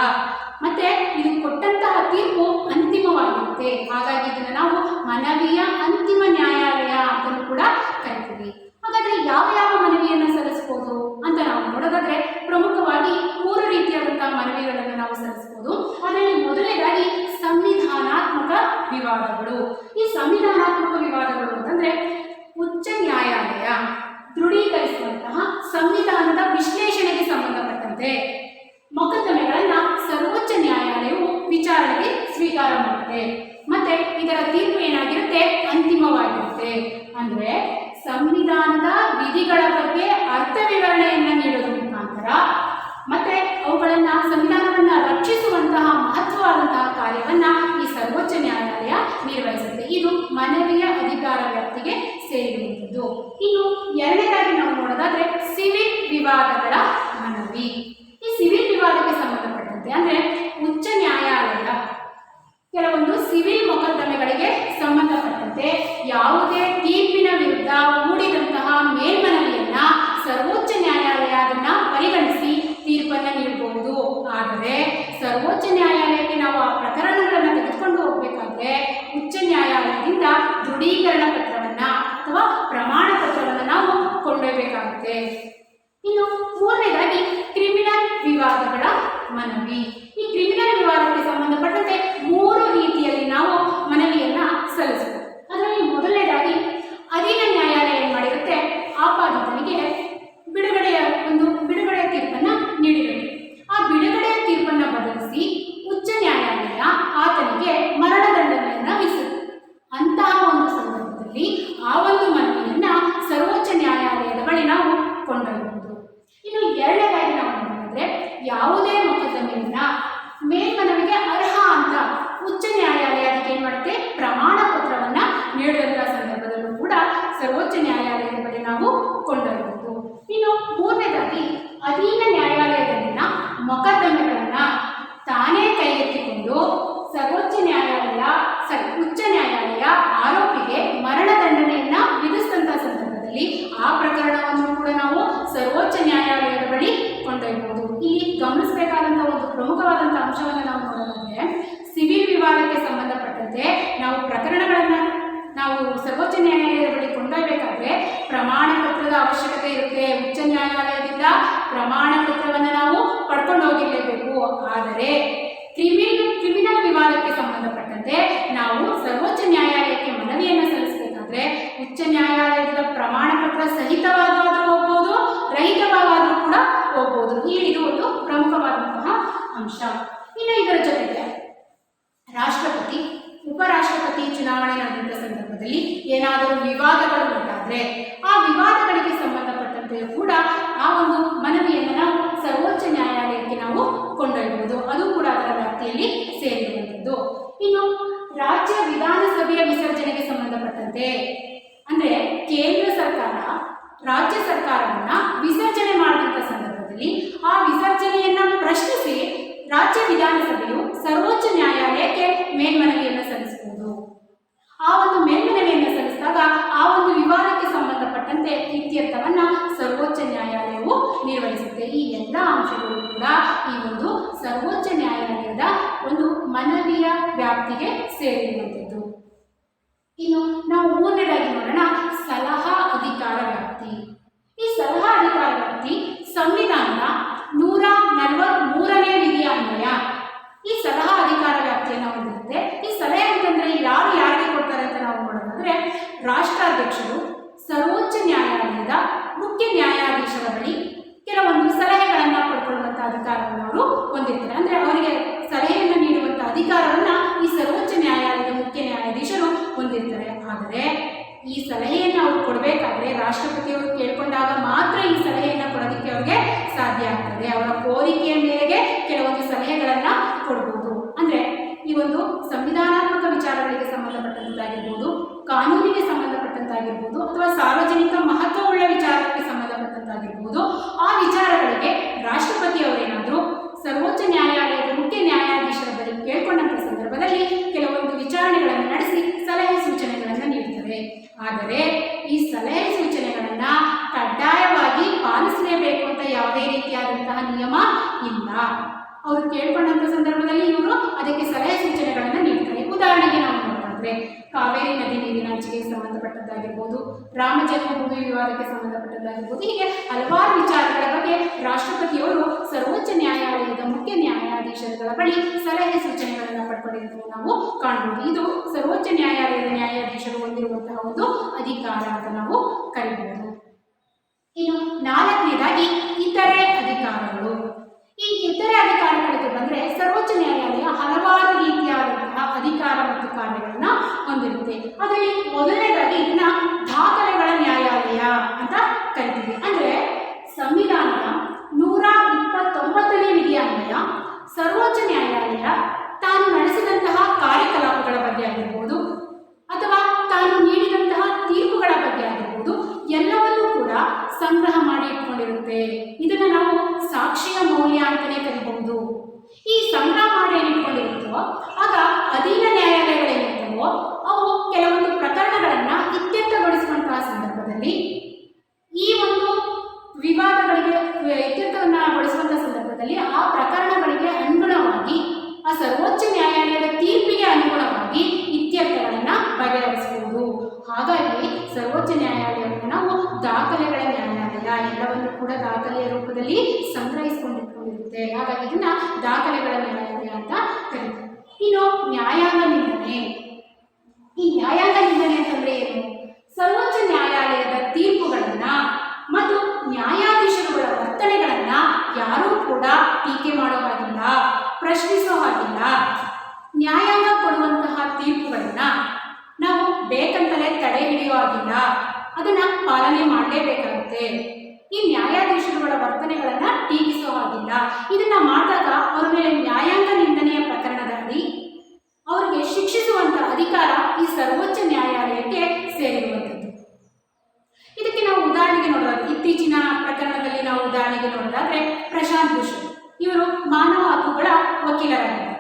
ಮತ್ತೆ ಇದು ಕೊಟ್ಟಂತಹ ತೀರ್ಪು ಅಂತಿಮವಾಗಿರುತ್ತೆ. ಹಾಗಾಗಿ ಇದನ್ನು ನಾವು ಮನವಿಯ ಅಂತಿಮ ನ್ಯಾಯಾಲಯ ಅಂತಲೂ ಕೂಡ ಕರಿತೀವಿ. ಹಾಗಾದ್ರೆ ಯಾವ ಯಾವ ಮನವಿಯನ್ನು ಸಲ್ಲಿಸಬಹುದು ಅಂತ ನಾವು ನೋಡೋದಾದ್ರೆ ಪ್ರಮುಖವಾಗಿ 3 ರೀತಿಯಾದಂತಹ ಮನವಿಗಳನ್ನು ನಾವು ಸಲ್ಲಿಸಬಹುದು. ಅದರಲ್ಲಿ ಮೊದಲನೇದಾಗಿ ಸಂವಿಧಾನಾತ್ಮಕ ವಿವಾದಗಳು. ಈ ಸಂವಿಧಾನಾತ್ಮಕ ವಿವಾದಗಳು ಅಂತಂದ್ರೆ ಉಚ್ಚ ನ್ಯಾಯಾಲಯ ದೃಢೀಕರಿಸುವಂತಹ ಸಂವಿಧಾನದ ವಿಶ್ಲೇಷಣೆಗೆ ಸಂಬಂಧಪಟ್ಟಂತೆ ಮೊಕದ್ದಮೆಗಳನ್ನ ಸರ್ವೋಚ್ಚ ನ್ಯಾಯಾಲಯವು ವಿಚಾರಣೆಗೆ ಸ್ವೀಕಾರ ಮಾಡುತ್ತೆ. ಮತ್ತೆ ಇದರ ತೀರ್ಪು ಏನಾಗಿರುತ್ತೆ, ಅಂತಿಮವಾಗಿರುತ್ತೆ. ಅಂದ್ರೆ ಸಂವಿಧಾನದ ವಿಧಿಗಳ ಬಗ್ಗೆ ಅರ್ಥ ವಿವರಣೆಯನ್ನ ನೀಡೋದ್ರ ಮುಖಾಂತರ ಮತ್ತೆ ಅವುಗಳನ್ನ ಸಂವಿಧಾನವನ್ನ ರಕ್ಷಿಸುವಂತಹ ಮಹತ್ವವಾದಂತಹ ಕಾರ್ಯವನ್ನ ಈ ಸರ್ವೋಚ್ಚ ನ್ಯಾಯಾಲಯ ನಿರ್ವಹಿಸುತ್ತೆ. ಇದು ಮನವಿಯ ಅಧಿಕಾರ ವ್ಯಾಪ್ತಿಗೆ ಸೇರಿರುವಂಥದ್ದು. ಇನ್ನು 2ನೇದಾಗಿ ನಾವು ನೋಡೋದಾದ್ರೆ ಸಿವಿಲ್ ವಿವಾದಗಳ ಮನವಿ. ಈ ಸಿವಿಲ್ ವಿವಾದಕ್ಕೆ ಸಂಬಂಧಪಟ್ಟಂತೆ ಅಂದ್ರೆ ಉಚ್ಚ ನ್ಯಾಯಾಲಯ ಕೆಲವೊಂದು ಸಿವಿಲ್ ಮೊಕದ್ದಮೆಗಳಿಗೆ ಸಂಬಂಧಪಟ್ಟಂತೆ ಯಾವುದೇ ತೀರ್ಪಿನ ವಿರುದ್ಧ ಹೂಡಿದಂತಹ ಮೇಲ್ಮನವಿಯನ್ನ ಸರ್ವೋಚ್ಚ ನ್ಯಾಯಾಲಯ ಅದನ್ನ ಪರಿಗಣಿಸಿ ತೀರ್ಪನ್ನು ನೀಡಬಹುದು. ಆದರೆ ಸರ್ವೋಚ್ಚ ನ್ಯಾಯಾಲಯಕ್ಕೆ ನಾವು ಆ ಪ್ರಕರಣಗಳನ್ನು ತೆಗೆದುಕೊಂಡು ಹೋಗಬೇಕಾದ್ರೆ ಉಚ್ಚ ನ್ಯಾಯಾಲಯದಿಂದ ದೃಢೀಕರಣ ಪತ್ರವನ್ನ ಅಥವಾ ಪ್ರಮಾಣ ಪತ್ರವನ್ನು ನಾವು ಕೊಂಡೊಯ್ಯಬೇಕಾಗುತ್ತೆ. ಇನ್ನು 3ನೇದಾಗಿ ಕ್ರಿಮಿನಲ್ ವಿವಾದಗಳ ಮನವಿ. ಈ ಕ್ರಿಮಿನಲ್ ವಿವಾದಕ್ಕೆ ಸಂಬಂಧಪಟ್ಟಂತೆ 3 ರೀತಿಯಲ್ಲಿ ನಾವು ಮನವಿಯನ್ನ ಸಲ್ಲಿಸಬಹುದು. ಅದರಲ್ಲಿ ಮೊದಲನೇದಾಗಿ ಅಧೀನ ನ್ಯಾಯಾಲಯ ಏನ್ ಮಾಡಿರುತ್ತೆ, ಆಪಾದಿತನಿಗೆ ಬಿಡುಗಡೆಯ ತೀರ್ಪನ್ನ ನೀಡಿರುತ್ತೆ. ಆ ಬಿಡುಗಡೆಯ ತೀರ್ಪನ್ನ ಬದಲಿಸಿ ಉಚ್ಚ ನ್ಯಾಯಾಲಯ ಆತನಿಗೆ ಮರಣದಂಡನೆಯನ್ನ ವಿಧಿಸುತ್ತೆ. ಅಂತಹ ಒಂದು ಸಂದರ್ಭದಲ್ಲಿ ಆ ಒಂದು ಮನವಿಯನ್ನ ಸರ್ವೋಚ್ಚ ನ್ಯಾಯಾಲಯದ ಬಳಿ ನಾವು ಕೊಂಡೊಯ್ಯಬಹುದು. ಇನ್ನು 2ನೇದಾಗಿ ನಾವು ನೋಡಿದ್ರೆ ಯಾವುದೇ ಮೊಕದ್ದಮೆಯನ್ನ ಮೇಲ್ಮನವಿಗೆ ಅರ್ಹ ಅಂತ ಉಚ್ಚ ನ್ಯಾಯಾಲಯ ಅದಕ್ಕೆ ಏನ್ ಮಾಡುತ್ತೆ, ಪ್ರಮಾಣ ಪತ್ರವನ್ನ ನೀಡುವಂತಹ ಸಂದರ್ಭದಲ್ಲೂ ಕೂಡ ಸರ್ವೋಚ್ಚ ನ್ಯಾಯಾಲಯದ ಬಳಿ ನಾವು ಕೊಂಡೊಯ್ಯಬಹುದು. ಇನ್ನು 3ನೇದಾಗಿ ಅಧೀನ ನ್ಯಾಯಾಲಯದಲ್ಲಿನ ಮೊಕದ್ದಮೆಗಳನ್ನ ತಾನೇ ಕೈಗೆತ್ತಿಕೊಂಡು ಉಚ್ಚ ನ್ಯಾಯಾಲಯ ಆರೋಪಿಗೆ ಮರಣದಂಡನೆಯನ್ನ ವಿಧಿಸಿದಂತಹ ಸಂದರ್ಭದಲ್ಲಿ ಆ ಪ್ರಕರಣವನ್ನು ಕೂಡ ನಾವು ಸರ್ವೋಚ್ಚ ನ್ಯಾಯಾಲಯದ ಬಳಿ ಕೊಂಡೊಯ್ಯಬಹುದು. ಇಲ್ಲಿ ಗಮನಿಸಬೇಕಾದಂತಹ ಒಂದು ಪ್ರಮುಖವಾದಂತಹ ಅಂಶವನ್ನು ನಾವು ನೋಡೋದಾದ್ರೆ ಸಿವಿಲ್ ವಿವಾದಕ್ಕೆ ಸಂಬಂಧಪಟ್ಟಂತೆ ನಾವು ಪ್ರಕರಣಗಳನ್ನ ನಾವು ಸರ್ವೋಚ್ಚ ನ್ಯಾಯಾಲಯದ ಬಳಿ ಕೊಂಡೊಯ್ಯಬೇಕಾದ್ರೆ ಪ್ರಮಾಣ ಪತ್ರದ ಅವಶ್ಯಕತೆ ಇರುತ್ತೆ. ಉಚ್ಚ ನ್ಯಾಯಾಲಯದಿಂದ ಪ್ರಮಾಣ ಪತ್ರವನ್ನು ನಾವು ಪಡ್ಕೊಂಡು ಹೋಗಿರಲೇಬೇಕು. ಆದರೆ ಕ್ರಿಮಿನಲ್ ವಿವಾದಕ್ಕೆ ಸಂಬಂಧಪಟ್ಟಂತೆ ನಾವು ಸರ್ವೋಚ್ಚ ನ್ಯಾಯಾಲಯಕ್ಕೆ ಮನವಿಯನ್ನು ಸಲ್ಲಿಸಬೇಕಾದ್ರೆ ಉಚ್ಚ ನ್ಯಾಯಾಲಯದ ಪ್ರಮಾಣ ಪತ್ರ ಸಹಿತವಾದರೂ ಹೋಗ್ಬೋದು, ರಹಿತವಾದರೂ ಕೂಡ ಹೋಗ್ಬೋದು. ಇದು ಒಂದು ಪ್ರಮುಖವಾದಂತಹ ಅಂಶ. ಇನ್ನು ಇದರ ಜೊತೆಗೆ ರಾಷ್ಟ್ರಪತಿ ಉಪರಾಷ್ಟ್ರಪತಿ ಚುನಾವಣೆ ನಡೆದ ಸಂದರ್ಭದಲ್ಲಿ ಏನಾದರೂ ವಿವಾದಗಳು ಉಂಟಾದರೆ ಇರಬೇಕಾದ್ರೆ ಆ ವಿವಾದಗಳಿಗೆ ಸಂಬಂಧಪಟ್ಟಂತೆ ಕೂಡ ಆ ಒಂದು ಮನವಿಯನ್ನು ನಾವು ಸರ್ವೋಚ್ಚ ನ್ಯಾಯಾಲಯಕ್ಕೆ ನಾವು ಕೊಂಡೊಯ್ಯಬಹುದು. ಅದು ಕೂಡ ಅದರ ವ್ಯಾಪ್ತಿಯಲ್ಲಿ ಸೇರಿರುವಂಥದ್ದು. ಇನ್ನು ರಾಜ್ಯ ವಿಧಾನಸಭೆಯ ವಿಸರ್ಜನೆಗೆ ಸಂಬಂಧಪಟ್ಟಂತೆ ಅಂದ್ರೆ ಕೇಂದ್ರ ಸರ್ಕಾರ ರಾಜ್ಯ ಸರ್ಕಾರವನ್ನ ವಿಸರ್ಜನೆ ಮಾಡಿದಂಥ ಸಂದರ್ಭದಲ್ಲಿ ಆ ವಿಸರ್ಜನೆಯನ್ನ ಪ್ರಶ್ನಿಸಿ ರಾಜ್ಯ ವಿಧಾನಸಭೆಯು ಸರ್ವೋಚ್ಚ ನ್ಯಾಯಾಲಯಕ್ಕೆ ಮೇಲ್ಮನವಿಯನ್ನು ಸಲ್ಲಿಸಬಹುದು. ಆ ಒಂದು ಮೇಲ್ಮನವಿಯನ್ನು ಸಲ್ಲಿಸಿದಾಗ ಆ ಒಂದು ವಿವಾದಕ್ಕೆ ಸಂಬಂಧಪಟ್ಟಂತೆ ಇತ್ಯರ್ಥವನ್ನ ಸರ್ವೋಚ್ಚ ನ್ಯಾಯಾಲಯವು ನಿರ್ವಹಿಸುತ್ತೆ. ಈ ಎಲ್ಲ ಅಂಶಗಳು ಕೂಡ ಈ ಒಂದು ಸರ್ವೋಚ್ಚ ನ್ಯಾಯಾಲಯದ ಒಂದು ಮನವಿಯ ವ್ಯಾಪ್ತಿಗೆ ಸೇರಿರುವಂಥದ್ದು. ಇನ್ನು ನಾವು ಮೂರನೇದಾಗಿ ನೋಡೋಣ ಸಲಹಾ ಅಧಿಕಾರ ವ್ಯಾಪ್ತಿ. ಈ ಸಲಹಾ ಅಧಿಕಾರ ವ್ಯಾಪ್ತಿ ಸಂವಿಧಾನದ 143ನೇ ವಿಧಿಯ ಅನ್ವಯ ಈ ಸಲಹಾ ಅಧಿಕಾರ ವ್ಯಾಪ್ತಿಯನ್ನು ಹೊಂದಿರುತ್ತೆ. ಈ ಸಲಹೆ ಅಂತಂದ್ರೆ ಯಾರು ಯಾರಿಗೆ ಕೊಡ್ತಾರೆ ಅಂತ ನಾವು ನೋಡೋದಾದ್ರೆ ರಾಷ್ಟ್ರಾಧ್ಯಕ್ಷರು ಸರ್ವೋಚ್ಚ ನ್ಯಾಯಾಲಯದ ಮುಖ್ಯ ನ್ಯಾಯಾಧೀಶರ ಬಳಿ ಕೆಲವೊಂದು ಸಲಹೆಗಳನ್ನ ಪಡ್ಕೊಳ್ಳುವಂತಹ ಅಧಿಕಾರವನ್ನು ಅವರು ಹೊಂದಿರ್ತಾರೆ. ಅಂದ್ರೆ ಅವರಿಗೆ ಸಲಹೆಯನ್ನು ನೀಡುವಂತಹ ಅಧಿಕಾರವನ್ನ ಈ ಸರ್ವೋಚ್ಚ ನ್ಯಾಯಾಲಯದ ಮುಖ್ಯ ನ್ಯಾಯಾಧೀಶರು ಹೊಂದಿರ್ತಾರೆ. ಆದರೆ ಈ ಸಲಹೆಯನ್ನು ಅವರು ಕೊಡಬೇಕಾದ್ರೆ ರಾಷ್ಟ್ರಪತಿಯವರು ಕೇಳ್ಕೊಂಡಾಗ ಮಾತ್ರ ಈ ಸಲಹೆಯನ್ನು ಕೊಡೋದಕ್ಕೆ ಅವ್ರಿಗೆ ಸಾಧ್ಯ ಆಗ್ತದೆ. ಅವರ ಕೋರಿಕೆಯ ಮೇರೆಗೆ ಕೆಲವೊಂದು ಸಲಹೆಗಳನ್ನ ಕೊಡಬಹುದು. ಅಂದ್ರೆ ಈ ಒಂದು ಸಂವಿಧಾನಾತ್ಮಕ ವಿಚಾರಗಳಿಗೆ ಸಂಬಂಧಪಟ್ಟಂತಾಗಿರ್ಬೋದು, ಕಾನೂನಿಗೆ ಸಂಬಂಧಪಟ್ಟಂತಾಗಿರ್ಬೋದು, ಅಥವಾ ಸಾರ್ವಜನಿಕ ಮಹತ್ವವುಳ್ಳ ವಿಚಾರಕ್ಕೆ ಸಂಬಂಧಪಟ್ಟಂತಾಗಿರ್ಬೋದು, ಆ ವಿಚಾರಗಳಿಗೆ ರಾಷ್ಟ್ರಪತಿಯವರೇನಾದರೂ ಸರ್ವೋಚ್ಚ ನ್ಯಾಯಾಲಯದ ಮುಖ್ಯ ನ್ಯಾಯಾಧೀಶರ ಬಳಿ ಕೇಳ್ಕೊಂಡಂಥ ಸಂದರ್ಭದಲ್ಲಿ ಕೆಲವೊಂದು ವಿಚಾರಣೆಗಳನ್ನು ನಡೆಸಿ ಸಲಹೆ ಸೂಚನೆಗಳನ್ನು ನೀಡ್ತಾರೆ. ಆದರೆ ಈ ಸಲಹೆ ಸೂಚನೆಗಳನ್ನ ಕಡ್ಡಾಯವಾಗಿ ಪಾಲಿಸಲೇಬೇಕು ಅಂತ ಯಾವುದೇ ರೀತಿಯಾದಂತಹ ನಿಯಮ ಇಲ್ಲ. ಅವರು ಕೇಳ್ಕೊಂಡಂಥ ಸಂದರ್ಭದಲ್ಲಿ ಇವರು ಅದಕ್ಕೆ ಸಲಹೆ ಸೂಚನೆಗಳನ್ನು ನೀಡ್ತಾರೆ. ಉದಾಹರಣೆಗೆ ನಾವು ನೋಡೋದಾದ್ರೆ ಕಾವೇರಿ ನದಿ ನೀರಿನ ಹಂಚಿಕೆಗೆ ಸಂಬಂಧಪಟ್ಟದ್ದಾಗಿರ್ಬೋದು, ರಾಮ ಜನ್ಮಭೂಮಿ ವಿವಾದಕ್ಕೆ ಸಂಬಂಧಪಟ್ಟದ್ದಾಗಿರ್ಬೋದು, ಹೀಗೆ ಹಲವಾರು ವಿಚಾರಗಳ ಬಗ್ಗೆ ರಾಷ್ಟ್ರಪತಿಯವರು ಸರ್ವೋಚ್ಚ ನ್ಯಾಯಾಲಯದ ಮುಖ್ಯ ನ್ಯಾಯಾಧೀಶರುಗಳ ಬಳಿ ಸಲಹೆ ಸೂಚನೆಗಳನ್ನು ಪಡ್ಕೊಂಡಿರೋದನ್ನು ನಾವು ಕಾಣಬಹುದು. ಇದು ಸರ್ವೋಚ್ಚ ನ್ಯಾಯಾಲಯದ ನ್ಯಾಯಾಧೀಶರು ಹೊಂದಿರುವಂತಹ ಒಂದು ಅಧಿಕಾರ ಅಂತ ನಾವು ಕರೀಬಹುದು. ಇನ್ನು ನಾಲ್ಕನೇದಾಗಿ ಇತರೆ ಅಧಿಕಾರಗಳು. ಈ ಇತರೆ ಅಧಿಕಾರಗಳಿಗೆ ಬಂದ್ರೆ ಸರ್ವೋಚ್ಚ ನ್ಯಾಯಾಲಯ ಹಲವಾರು ರೀತಿಯಾದಂತಹ ಅಧಿಕಾರ ಮತ್ತು ಕಾರ್ಯಗಳನ್ನ ಹೊಂದಿರುತ್ತೆ. ಅದರಲ್ಲಿ ಮೊದಲನೇದಾಗಿ ಇದನ್ನ ದಾಖಲೆಗಳ ನ್ಯಾಯಾಲಯ ಅಂತ ಕರಿತೀವಿ. ಅಂದ್ರೆ ಸಂವಿಧಾನದ 129ನೇ ವಿಧಿಯ ಅನ್ವಯ ಸರ್ವೋಚ್ಚ ನ್ಯಾಯಾಲಯ ತಾನು ನಡೆಸಿದಂತಹ ಕಾರ್ಯಕಲಾಪಗಳ ಬಗ್ಗೆ ಆಗಿರ್ಬೋದು ಅಥವಾ ತಾನು ನೀಡಿದಂತಹ ತೀರ್ಪುಗಳ ಬಗ್ಗೆ ಆಗಿರ್ಬೋದು ಎಲ್ಲವನ್ನೂ ಕೂಡ ಸಂಗ್ರಹ ಮಾಡಿ ಇಟ್ಕೊಂಡಿರುತ್ತೆ. ಇದನ್ನ ನಾವು ಸಾಕ್ಷಿಯ ಮೌಲ್ಯ ಅಂತಾನೆ ಕರಿಬಹುದು. ಈ ಸಂಗ್ರಹ ಮಾಡಿ ಏನಿಟ್ಕೊಂಡಿರುತ್ತೋ ಆಗ ಅಧೀನ ನ್ಯಾಯಾಲಯಗಳೇನಿರ್ತವೋ ಅವು ಕೆಲವೊಂದು ಪ್ರಕರಣಗಳನ್ನ ಇತ್ಯರ್ಥಗೊಳಿಸುವಂತಹ ಸಂದರ್ಭದಲ್ಲಿ ಈ ಒಂದು ವಿವಾದಗಳಿಗೆ ಇತ್ಯರ್ಥವನ್ನ ಗೊಳಿಸುವಂತಹ ಸಂದರ್ಭದಲ್ಲಿ ಆ ಪ್ರಕರಣಗಳಿಗೆ ಅನುಗುಣವಾಗಿ ಆ ಸರ್ವೋಚ್ಚ ನ್ಯಾಯಾಲಯದ ತೀರ್ಪಿಗೆ ಅನುಗುಣವಾಗಿ ಇತ್ಯರ್ಥಗಳನ್ನ ಬಗೆಹರಿಸಬಹುದು. ಹಾಗಾಗಿ ಸರ್ವೋಚ್ಚ ನ್ಯಾಯಾಲಯವನ್ನು ನಾವು ದಾಖಲೆಗಳ ನ್ಯಾಯಾಲಯ, ಎಲ್ಲವನ್ನು ಕೂಡ ದಾಖಲೆಯ ರೂಪದಲ್ಲಿ ಸಂಗ್ರಹಿಸಿಕೊಂಡಿರುತ್ತೆ. ಹಾಗಾಗಿ ಇದನ್ನ ದಾಖಲೆಗಳ ನ್ಯಾಯಾಲಯ ಅಂತ ಕರೀತೀವಿ. ಇನ್ನು ನ್ಯಾಯಾಂಗ ನಿಂದನೆ. ಈ ನ್ಯಾಯಾಂಗ ನಿಂದನೆ ಅಂತಂದ್ರೆ ಏನು? ಸರ್ವೋಚ್ಚ ನ್ಯಾಯಾಲಯದ ತೀರ್ಪುಗಳನ್ನ ಮತ್ತು ನ್ಯಾಯಾಧೀಶರುಗಳ ವರ್ತನೆಗಳನ್ನ ಯಾರೂ ಕೂಡ ಟೀಕೆ ಮಾಡೋ ಹಾಗಿಲ್ಲ, ಪ್ರಶ್ನಿಸೋ ಹಾಗಿಲ್ಲ. ನ್ಯಾಯಾಂಗ ಕೊಡುವಂತಹ ತೀರ್ಪುಗಳನ್ನ ನಾವು ಬೇಕಂತಲೇ ತಡೆ ಹಿಡಿಯೋ ಹಾಗಿಲ್ಲ, ಅದನ್ನ ಪಾಲನೆ ಮಾಡಲೇಬೇಕಾಗುತ್ತೆ. ಈ ನ್ಯಾಯಾಧೀಶರುಗಳ ವರ್ತನೆಗಳನ್ನ ಟೀಕಿಸೋ ಹಾಗಿಲ್ಲ. ಇದನ್ನ ಮಾಡಿದಾಗ ಅವರ ಮೇಲೆ ನ್ಯಾಯಾಂಗ ನಿಂದನೆಯ ಪ್ರಕರಣದ ಅಡಿ ಅವರಿಗೆ ಶಿಕ್ಷಿಸುವಂತಹ ಅಧಿಕಾರ ಈ ಸರ್ವೋಚ್ಚ ನ್ಯಾಯಾಲಯಕ್ಕೆ ಸೇರಿರುವಂಥದ್ದು. ಇದಕ್ಕೆ ನಾವು ಉದಾಹರಣೆಗೆ ನೋಡೋದಾದ್ರೆ ಇತ್ತೀಚಿನ ಪ್ರಕರಣದಲ್ಲಿ ನಾವು ಉದಾಹರಣೆಗೆ ನೋಡೋದಾದ್ರೆ ಪ್ರಶಾಂತ್ ಭೂಷಣ್ ಇವರು ಮಾನವ ಹಕ್ಕುಗಳ ವಕೀಲರಾಗಿದ್ದಾರೆ.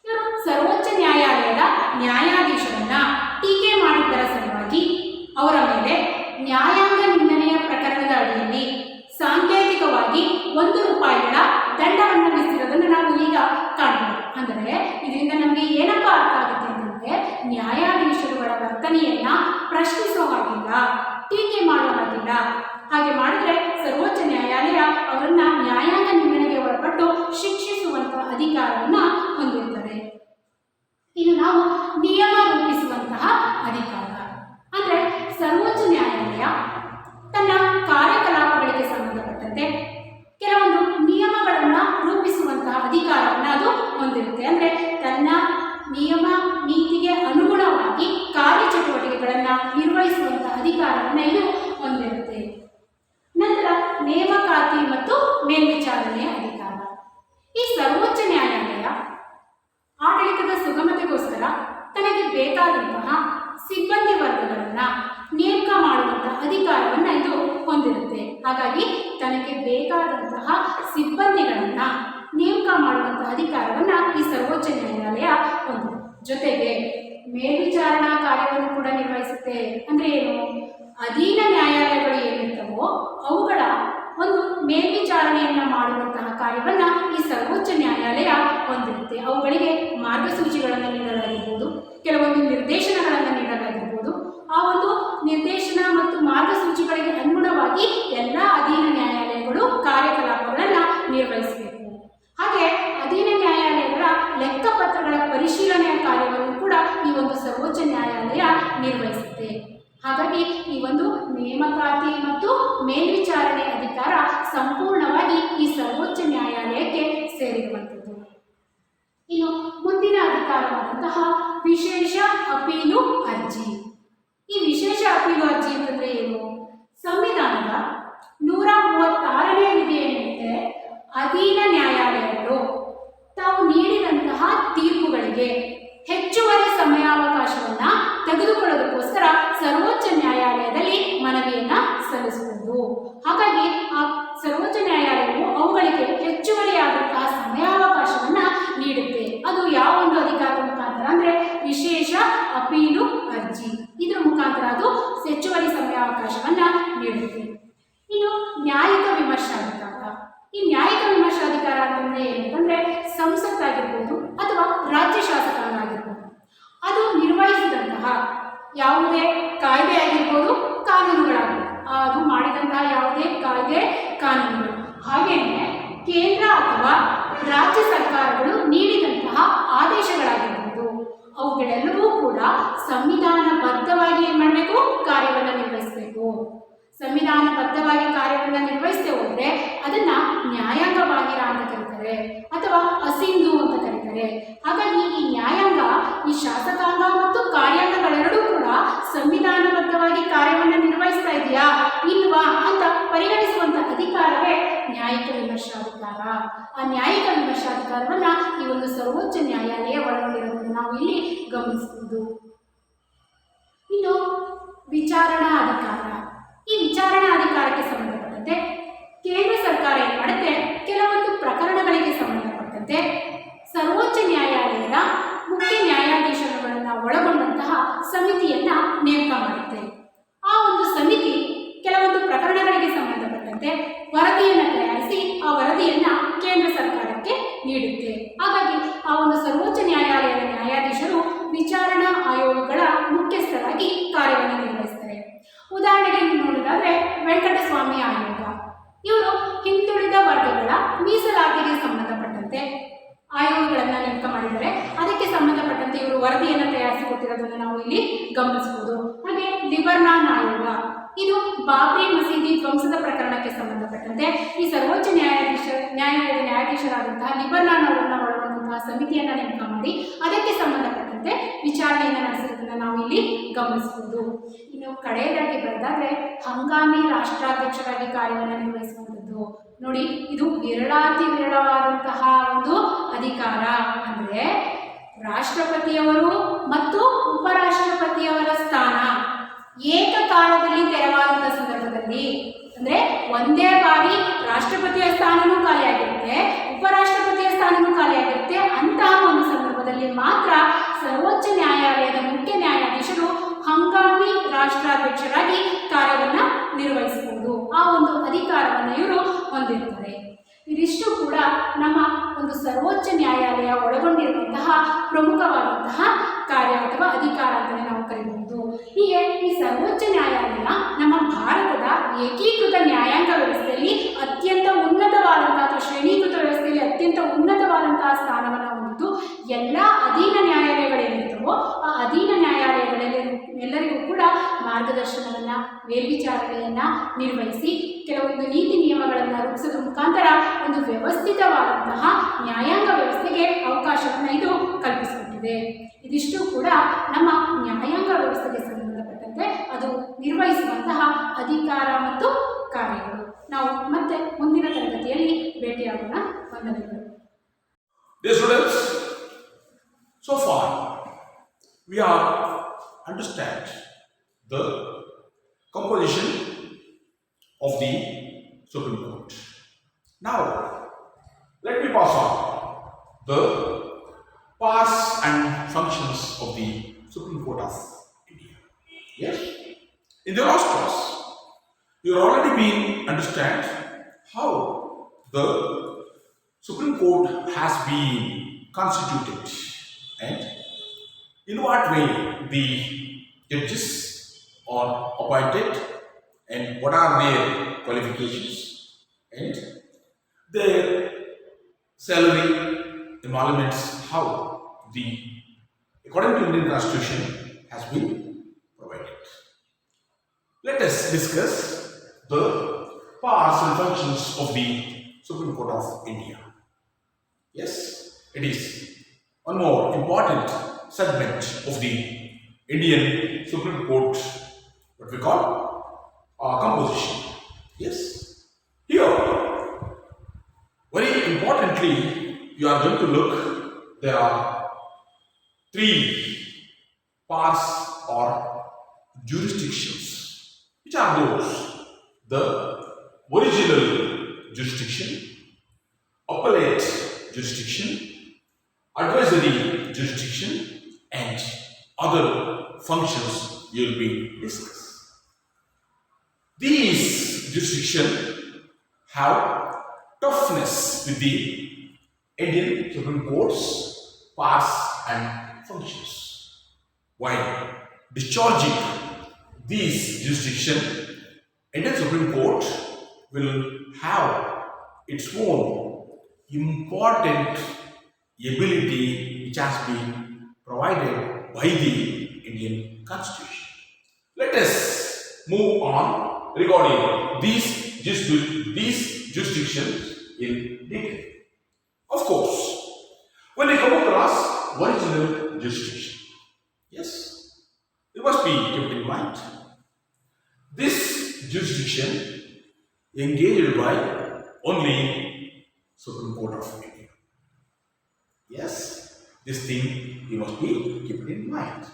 ಇವರು ಸರ್ವೋಚ್ಚ ನ್ಯಾಯಾಲಯದ ನ್ಯಾಯಾಧೀಶರನ್ನ ಟೀಕೆ ಮಾಡಿದ್ದರ ಸಲುವಾಗಿ ಅವರ ಮೇಲೆ ನ್ಯಾಯಾಂಗ ನಿಂದನೆಯ ಪ್ರಕರಣದ ಅಡಿಯಲ್ಲಿ ಸಾಂಕೇತಿಕವಾಗಿ ₹1 ದಂಡವನ್ನು ವಿಧಿಸಿರೋದನ್ನು ನಾವು ಈಗ ಕಾಣಬಹುದು. ಅಂದರೆ ಇದರಿಂದ ನಮಗೆ ಏನಪ್ಪ ಅರ್ಥ ಆಗುತ್ತೆ ಅಂತಂದ್ರೆ ನ್ಯಾಯಾಧೀಶರುಗಳ ವರ್ತನೆಯನ್ನ ಪ್ರಶ್ನಿಸೋ ಹಾಗಿಲ್ಲ, ಟೀಕೆ ಮಾಡೋ ಹಾಗಿಲ್ಲ. ಹಾಗೆ ಮಾಡಿದ್ರೆ ಸರ್ವೋಚ್ಚ ನ್ಯಾಯಾಲಯ ಅವರನ್ನ ನ್ಯಾಯಾಂಗ ನಿಂದನೆಗೆ ಒಳಪಟ್ಟು ಶಿಕ್ಷಿಸುವಂತಹ ಅಧಿಕಾರವನ್ನ ಹೊಂದಿರುತ್ತದೆ. ಇನ್ನು ನಾವು ನಿಯಮ ರೂಪಿಸುವಂತಹ ಅಧಿಕಾರ. ಅಂದ್ರೆ ಸರ್ವೋಚ್ಚ ನ್ಯಾಯಾಲಯ ತನ್ನ ಕಾರ್ಯಕಲಾಪಗಳಿಗೆ ಸಂಬಂಧಪಟ್ಟಂತೆ ಕೆಲವೊಂದು ನಿಯಮಗಳನ್ನ ರೂಪಿಸುವಂತಹ ಅಧಿಕಾರವನ್ನ ಅದು ಹೊಂದಿರುತ್ತೆ. ಅಂದ್ರೆ ತನ್ನ ನಿಯಮ ನೀತಿಗೆ ಅನುಗುಣವಾಗಿ ಕಾರ್ಯಚಟುವಟಿಕೆಗಳನ್ನ ನಿರ್ವಹಿಸುವಂತಹ ಅಧಿಕಾರವನ್ನ ಇದು ಹಾಗಾಗಿ ತನಗೆ ಬೇಕಾದಂತಹ ಸಿಬ್ಬಂದಿಗಳನ್ನ ನೇಮಕ ಮಾಡುವಂತಹ ಅಧಿಕಾರವನ್ನ ಈ ಸರ್ವೋಚ್ಚ ನ್ಯಾಯಾಲಯ ಹೊಂದಿದೆ. ಜೊತೆಗೆ ಮೇಲ್ವಿಚಾರಣಾ ಕಾರ್ಯವನ್ನು ಕೂಡ ನಿರ್ವಹಿಸುತ್ತೆ. ಅಂದ್ರೆ ಏನು? ಅಧೀನ ನ್ಯಾಯಾಲಯಗಳು ಏನಿರ್ತವೋ ಅವುಗಳ ಒಂದು ಮೇಲ್ವಿಚಾರಣೆಯನ್ನ ಮಾಡುವಂತಹ ಕಾರ್ಯವನ್ನ ಈ ಸರ್ವೋಚ್ಚ ನ್ಯಾಯಾಲಯ ಹೊಂದಿರುತ್ತೆ. ಅವುಗಳಿಗೆ ಮಾರ್ಗಸೂಚಿಗಳನ್ನು ನೀಡಲಾಗಿರ್ಬೋದು, ಕೆಲವೊಂದು ನಿರ್ದೇಶನಗಳನ್ನು ನೀಡಲಾಗಿರ್ಬೋದು. ಆ ಒಂದು ನಿರ್ದೇಶನ ಮತ್ತು ಮಾರ್ಗಸೂಚಿಗಳಿಗೆ ಅನುಗುಣವಾಗಿ ಎಲ್ಲ ಅಧೀನ ನ್ಯಾಯಾಲಯಗಳು ಕಾರ್ಯಕಲಾಪಗಳನ್ನ ನಿರ್ವಹಿಸಬೇಕು. ಹಾಗೆ ಅಧೀನ ನ್ಯಾಯಾಲಯಗಳ ಲೆಕ್ಕಪತ್ರಗಳ ಪರಿಶೀಲನೆಯ ಕಾರ್ಯವನ್ನು ಕೂಡ ಈ ಒಂದು ಸರ್ವೋಚ್ಚ ನ್ಯಾಯಾಲಯ ನಿರ್ವಹಿಸುತ್ತೆ. ಹಾಗಾಗಿ ಈ ಒಂದು ನೇಮಕಾತಿ ಮತ್ತು ಮೇಲ್ವಿಚಾರಣೆ ಅಧಿಕಾರ ಸಂಪೂರ್ಣವಾಗಿ ಈ ಸರ್ವೋಚ್ಚ ನ್ಯಾಯಾಲಯಕ್ಕೆ ಸೇರಿರುವಂಥದ್ದು. ಇನ್ನು ಮುಂದಿನ ಅಧಿಕಾರವಾದಂತಹ ವಿಶೇಷ ಅಪೀಲು ಅರ್ಜಿ. ಈ ವಿಶೇಷ ಅಪೀಲು ಅರ್ಜಿ ಅಂತಂದ್ರೆ ಏನು? ಸಂವಿಧಾನದ 136ನೇ ವಿಧಿ ಏನಿದೆ, ಅಧೀನ ನ್ಯಾಯಾಲಯಗಳು ತಾವು ನೀಡಿದಂತಹ ತೀರ್ಪುಗಳಿಗೆ ಹೆಚ್ಚುವರಿ ಸಮಯಾವಕಾಶವನ್ನ ತೆಗೆದುಕೊಳ್ಳೋದಕ್ಕೋಸ್ಕರ ಸರ್ವೋಚ್ಚ ನ್ಯಾಯಾಲಯದಲ್ಲಿ ಮನವಿಯನ್ನ ಸಲ್ಲಿಸಬಹುದು. ಹಾಗಾಗಿ ಆ ಸರ್ವೋಚ್ಚ ನ್ಯಾಯಾಲಯವು ಅವುಗಳಿಗೆ ಹೆಚ್ಚುವರಿಯಾದಂತಹ ಸಮಯಾವಕಾಶವನ್ನ ನೀಡುತ್ತೆ. ಅದು ಯಾವ ಒಂದು ಅಧಿಕಾರದ ಮುಖಾಂತರ ಅಂದ್ರೆ ವಿಶೇಷ ಅಪೀಲು ಅರ್ಜಿ. ಇದರ ಮುಖಾಂತರ ಅದು ಹೆಚ್ಚುವರಿ ಸಮಯಾವಕಾಶವನ್ನ ನೀಡುತ್ತೆ. ಇನ್ನು ನ್ಯಾಯಿಕ ವಿಮರ್ಶಾಧಿಕಾರ. ಈ ನ್ಯಾಯಿಕ ವಿಮರ್ಶಾಧಿಕಾರ ಅಂತಂದ್ರೆ ಏನಂತಂದ್ರೆ ಸಂಸತ್ತಾಗಿರ್ಬೋದು ಅಥವಾ ರಾಜ್ಯ ಶಾಸಕಾಂಗ ಆಗಿರ್ಬೋದು, ಅದು ನಿರ್ವಹಿಸಿದಂತಹ ಯಾವುದೇ ಕಾಯ್ದೆ ಆಗಿರ್ಬೋದು, ಕಾನೂನುಗಳಾಗಿರ್ಬೋದು, ಅದು ಮಾಡಿದಂತಹ ಯಾವುದೇ ಕಾಯ್ದೆ ಕಾನೂನುಗಳು, ಹಾಗೇನೆ ಕೇಂದ್ರ ಅಥವಾ ರಾಜ್ಯ ಸರ್ಕಾರಗಳು ನೀಡಿದಂತಹ ಆದೇಶಗಳಾಗಿರ್ಬೋದು, ಅವುಗಳೆಲ್ಲವೂ ಕೂಡ ಸಂವಿಧಾನಬದ್ಧವಾಗಿ ಏನ್ ಮಾಡಬೇಕು? ಕಾರ್ಯವನ್ನು ನಿರ್ವಹಿಸಬೇಕು. ಸಂವಿಧಾನಬದ್ಧವಾಗಿ ಕಾರ್ಯವನ್ನು ನಿರ್ವಹಿಸದೆ ಹೋದ್ರೆ ಅದನ್ನ ನ್ಯಾಯಾಂಗ ಬಾಹಿರ ಅಂತ ಕರೀತಾರೆ ಅಥವಾ ಅಸಿಂಧು ಅಂತ ಕರೀತಾರೆ. ಹಾಗಾಗಿ ಈ ನ್ಯಾಯಾಂಗ, ಈ ಶಾಸಕಾಂಗ ಮತ್ತು ಕಾರ್ಯಾಂಗಗಳೆರಡೂ ಕೂಡ ಸಂವಿಧಾನಬದ್ಧವಾಗಿ ಕಾರ್ಯವನ್ನು ನಿರ್ವಹಿಸ್ತಾ ಇದೆಯಾ ಇಲ್ವಾ ಅಂತ ಪರಿಗಣಿಸುವಂತ ಅಧಿಕಾರವೇ ನ್ಯಾಯಿಕ ವಿಮರ್ಶಾಧಿಕಾರ. ಆ ನ್ಯಾಯಿಕ ವಿಮರ್ಶಾಧಿಕಾರವನ್ನ ಈ ಒಂದು ಸರ್ವೋಚ್ಚ ನ್ಯಾಯಾಲಯ ಒಳಗೊಂಡಿರೋದನ್ನು ನಾವು ಇಲ್ಲಿ ಗಮನಿಸಬಹುದು. ಇನ್ನು ವಿಚಾರಣಾ ಅಧಿಕಾರ. ಈ ವಿಚಾರಣಾ ಅಧಿಕಾರಕ್ಕೆ ಸಂಬಂಧಪಟ್ಟಂತೆ ಕೇಂದ್ರ ಸರ್ಕಾರ ಏನ್ ಮಾಡುತ್ತೆ, ಕೆಲವೊಂದು ಪ್ರಕರಣಗಳಿಗೆ ಸಂಬಂಧಪಟ್ಟಂತೆ ಸರ್ವೋಚ್ಚ ನ್ಯಾಯಾಲಯದ ಮುಖ್ಯ ನ್ಯಾಯಾಧೀಶರುಗಳನ್ನ ಒಳಗೊಂಡಂತಹ ಸಮಿತಿಯನ್ನ ನೇಮಕ ಮಾಡುತ್ತೆ. ಆ ಒಂದು ಸಮಿತಿ ಕೆಲವೊಂದು ಪ್ರಕರಣಗಳಿಗೆ ಸಂಬಂಧಪಟ್ಟಂತೆ ವರದಿಯನ್ನು ತಯಾರಿಸಿ ಆ ವರದಿಯನ್ನ ಕೇಂದ್ರ ಸರ್ಕಾರಕ್ಕೆ ನೀಡುತ್ತೆ. ಹಾಗಾಗಿ ಆ ಒಂದು ಸರ್ವೋಚ್ಚ ನ್ಯಾಯಾಲಯದ ನ್ಯಾಯಾಧೀಶರು ವಿಚಾರಣಾ ಆಯೋಗಗಳ ಮುಖ್ಯಸ್ಥರಾಗಿ ಕಾರ್ಯವನ್ನು ನಿರ್ವಹಿಸ್ತಾರೆ. ಉದಾಹರಣೆಗೆ ನೋಡೋದಾದ್ರೆ ವೆಂಕಟಸ್ವಾಮಿ ಆಯೋಗ, ಇವರು ಹಿಂದುಳಿದ ವರ್ಗಗಳ ಮೀಸಲಾತಿಗೆ ಸಂಬಂಧಪಟ್ಟಂತೆ ಆಯೋಗಗಳನ್ನ ನೇಮಕ ಮಾಡಿದ್ದಾರೆ. ಅದಕ್ಕೆ ಸಂಬಂಧಪಟ್ಟಂತೆ ಇವರು ವರದಿಯನ್ನು ತಯಾರಿಸಿಕೊಟ್ಟಿರೋದನ್ನು ನಾವು ಇಲ್ಲಿ ಗಮನಿಸಬಹುದು. ಹಾಗೆ ಲಿಬರ್ನಾನ್ ಆಯೋಗ, ಇದು ಬಾಬ್ರಿ ಮಸೀದಿ ಧ್ವಂಸದ ಪ್ರಕರಣಕ್ಕೆ ಸಂಬಂಧಪಟ್ಟಂತೆ ಈ ಸರ್ವೋಚ್ಚ ನ್ಯಾಯಾಲಯದ ನ್ಯಾಯಾಧೀಶರಾದಂತಹ ಲಿಬರ್ನಾನ್ ಅವರನ್ನ ಒಳಗೊಂಡಂತಹ ಸಮಿತಿಯನ್ನ ನೇಮಕ ಮಾಡಿ ಅದಕ್ಕೆ ಸಂಬಂಧಪಟ್ಟಂತೆ ವಿಚಾರಣೆಯನ್ನು ನಡೆಸಿರೋದನ್ನ ನಾವು ಇಲ್ಲಿ ಗಮನಿಸಬಹುದು. ಇನ್ನು ಕಡೆಯದಾಗಿ ಬರೆದಾದ್ರೆ ಹಂಗಾಮಿ ರಾಷ್ಟ್ರಾಧ್ಯಕ್ಷರಾಗಿ ಕಾರ್ಯವನ್ನು ನಿರ್ವಹಿಸುವಂಥದ್ದು. ನೋಡಿ, ಇದು ವಿರಳಾತಿ ವಿರಳವಾದಂತಹ ಒಂದು ಅಧಿಕಾರ. ಅಂದ್ರೆ ರಾಷ್ಟ್ರಪತಿಯವರು ಮತ್ತು ಉಪರಾಷ್ಟ್ರಪತಿಯವರ ಸ್ಥಾನ ಏಕಕಾಲದಲ್ಲಿ ತೆರವಾದಂತಹ ಸಂದರ್ಭದಲ್ಲಿ, ಅಂದ್ರೆ ಒಂದೇ ಬಾರಿ ರಾಷ್ಟ್ರಪತಿಯ ಸ್ಥಾನನೂ ಖಾಲಿಯಾಗಿರುತ್ತೆ, ಉಪರಾಷ್ಟ್ರಪತಿಯ ಸ್ಥಾನನೂ ಖಾಲಿಯಾಗಿರುತ್ತೆ. ಅಂತಹ ಒಂದು ಸಂದರ್ಭದಲ್ಲಿ ಮಾತ್ರ ಸರ್ವೋಚ್ಚ ನ್ಯಾಯಾಲಯದ ಮುಖ್ಯ ನ್ಯಾಯಾಧೀಶರು ಹಂಗಾಮಿ ರಾಷ್ಟ್ರಾಧ್ಯಕ್ಷರಾಗಿ ಕಾರ್ಯವನ್ನ ನಿರ್ವಹಿಸಬಹುದು. ಆ ಒಂದು ಅಧಿಕಾರವನ್ನು ಇವರು ಹೊಂದಿರುತ್ತಾರೆ. ಇದಿಷ್ಟು ಕೂಡ ನಮ್ಮ ಒಂದು ಸರ್ವೋಚ್ಚ ನ್ಯಾಯಾಲಯ ಒಳಗೊಂಡಿರುವಂತಹ ಪ್ರಮುಖವಾದಂತಹ ಕಾರ್ಯ ಅಥವಾ ಅಧಿಕಾರ ಅಂತಲೇ ನಾವು ಕರೀಬಹುದು. ಹೀಗೆ ಈ ಸರ್ವೋಚ್ಚ ನ್ಯಾಯಾಲಯ ನಮ್ಮ ಭಾರತದ ಏಕೀಕೃತ ನ್ಯಾಯಾಂಗ ವ್ಯವಸ್ಥೆಯಲ್ಲಿ ಅತ್ಯಂತ ಉನ್ನತವಾದಂತಹ ಅಥವಾ ಶ್ರೇಣೀಕೃತ ವ್ಯವಸ್ಥೆಯಲ್ಲಿ ಅತ್ಯಂತ ಉನ್ನತವಾದಂತಹ ಸ್ಥಾನವನ್ನು ಹೊಂದಿದ್ದು ಎಲ್ಲ ಅಧೀನ ನ್ಯಾಯಾಲಯಗಳೇನಿರ್ತವೋ ಆ ಅಧೀನ ನ್ಯಾಯಾಲಯಗಳಲ್ಲಿ ಎಲ್ಲರಿಗೂ ಕೂಡ ಮಾರ್ಗದರ್ಶನವನ್ನ, ಮೇಲ್ವಿಚಾರಣೆಯನ್ನ ನಿರ್ವಹಿಸಿ ಕೆಲವೊಂದು ನೀತಿ ನಿಯಮಗಳನ್ನು ರೂಪಿಸೋದ್ರ ಮುಖಾಂತರ ಒಂದು ವ್ಯವಸ್ಥಿತವಾದಂತಹ ನ್ಯಾಯಾಂಗ ವ್ಯವಸ್ಥೆಗೆ ಅವಕಾಶವನ್ನು ಇದು ಕಲ್ಪಿಸಿಕೊಟ್ಟಿದೆ. ಇದಿಷ್ಟು ಕೂಡ ನಮ್ಮ ನ್ಯಾಯಾಂಗ ವ್ಯವಸ್ಥೆಗೆ ಸಂಬಂಧಪಟ್ಟಂತೆ ಅದು ನಿರ್ವಹಿಸುವಂತಹ ಅಧಿಕಾರ ಮತ್ತು ಕಾರ್ಯಗಳು. ನಾವು ಮತ್ತೆ ಮುಂದಿನ ತರಗತಿಯಲ್ಲಿ ಭೇಟಿಯಾಗೋಣ. ವಂದನೆಗಳು. Dear students, so far we are understand the composition of the Supreme Court. Now, let me pass on the powers and functions of the Supreme Court of India. Yes? In the last class, you already been understand how the Supreme Court has been constituted and in what way the judges are appointed and what are their qualifications and their salary emoluments, how the according to Indian Constitution has been provided. Let us discuss the powers and functions of the Supreme Court of India. Yes, it is one more important segment of the Indian Supreme Court, what we call composition. Yes, here, very importantly, you are going to look, there are three powers or jurisdictions. Which are those? The original jurisdiction, appellate jurisdiction, advisory jurisdiction, and other functions will be discussed. These jurisdictions have toughness with the Indian Supreme Court's powers and functions. While discharging these jurisdictions, Indian Supreme Court will have its own important ability which has been provided by the Indian Constitution. Let us move on regarding these jurisdictions in detail. Of course, when we come across original jurisdiction, yes, it must be kept in mind. This jurisdiction engaged by only Supreme Court of India. Yes, this thing you must be kept in mind.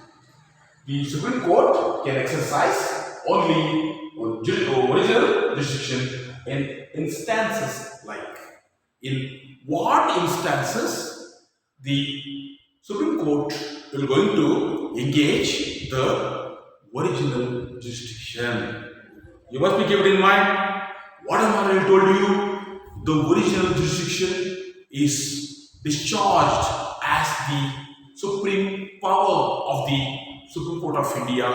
The Supreme Court can exercise only original jurisdiction in instances like in what instances the Supreme Court will going to engage the original jurisdiction. You must be kept in mind what I already told you. The original jurisdiction is discharged as the supreme power of the Supreme Court of India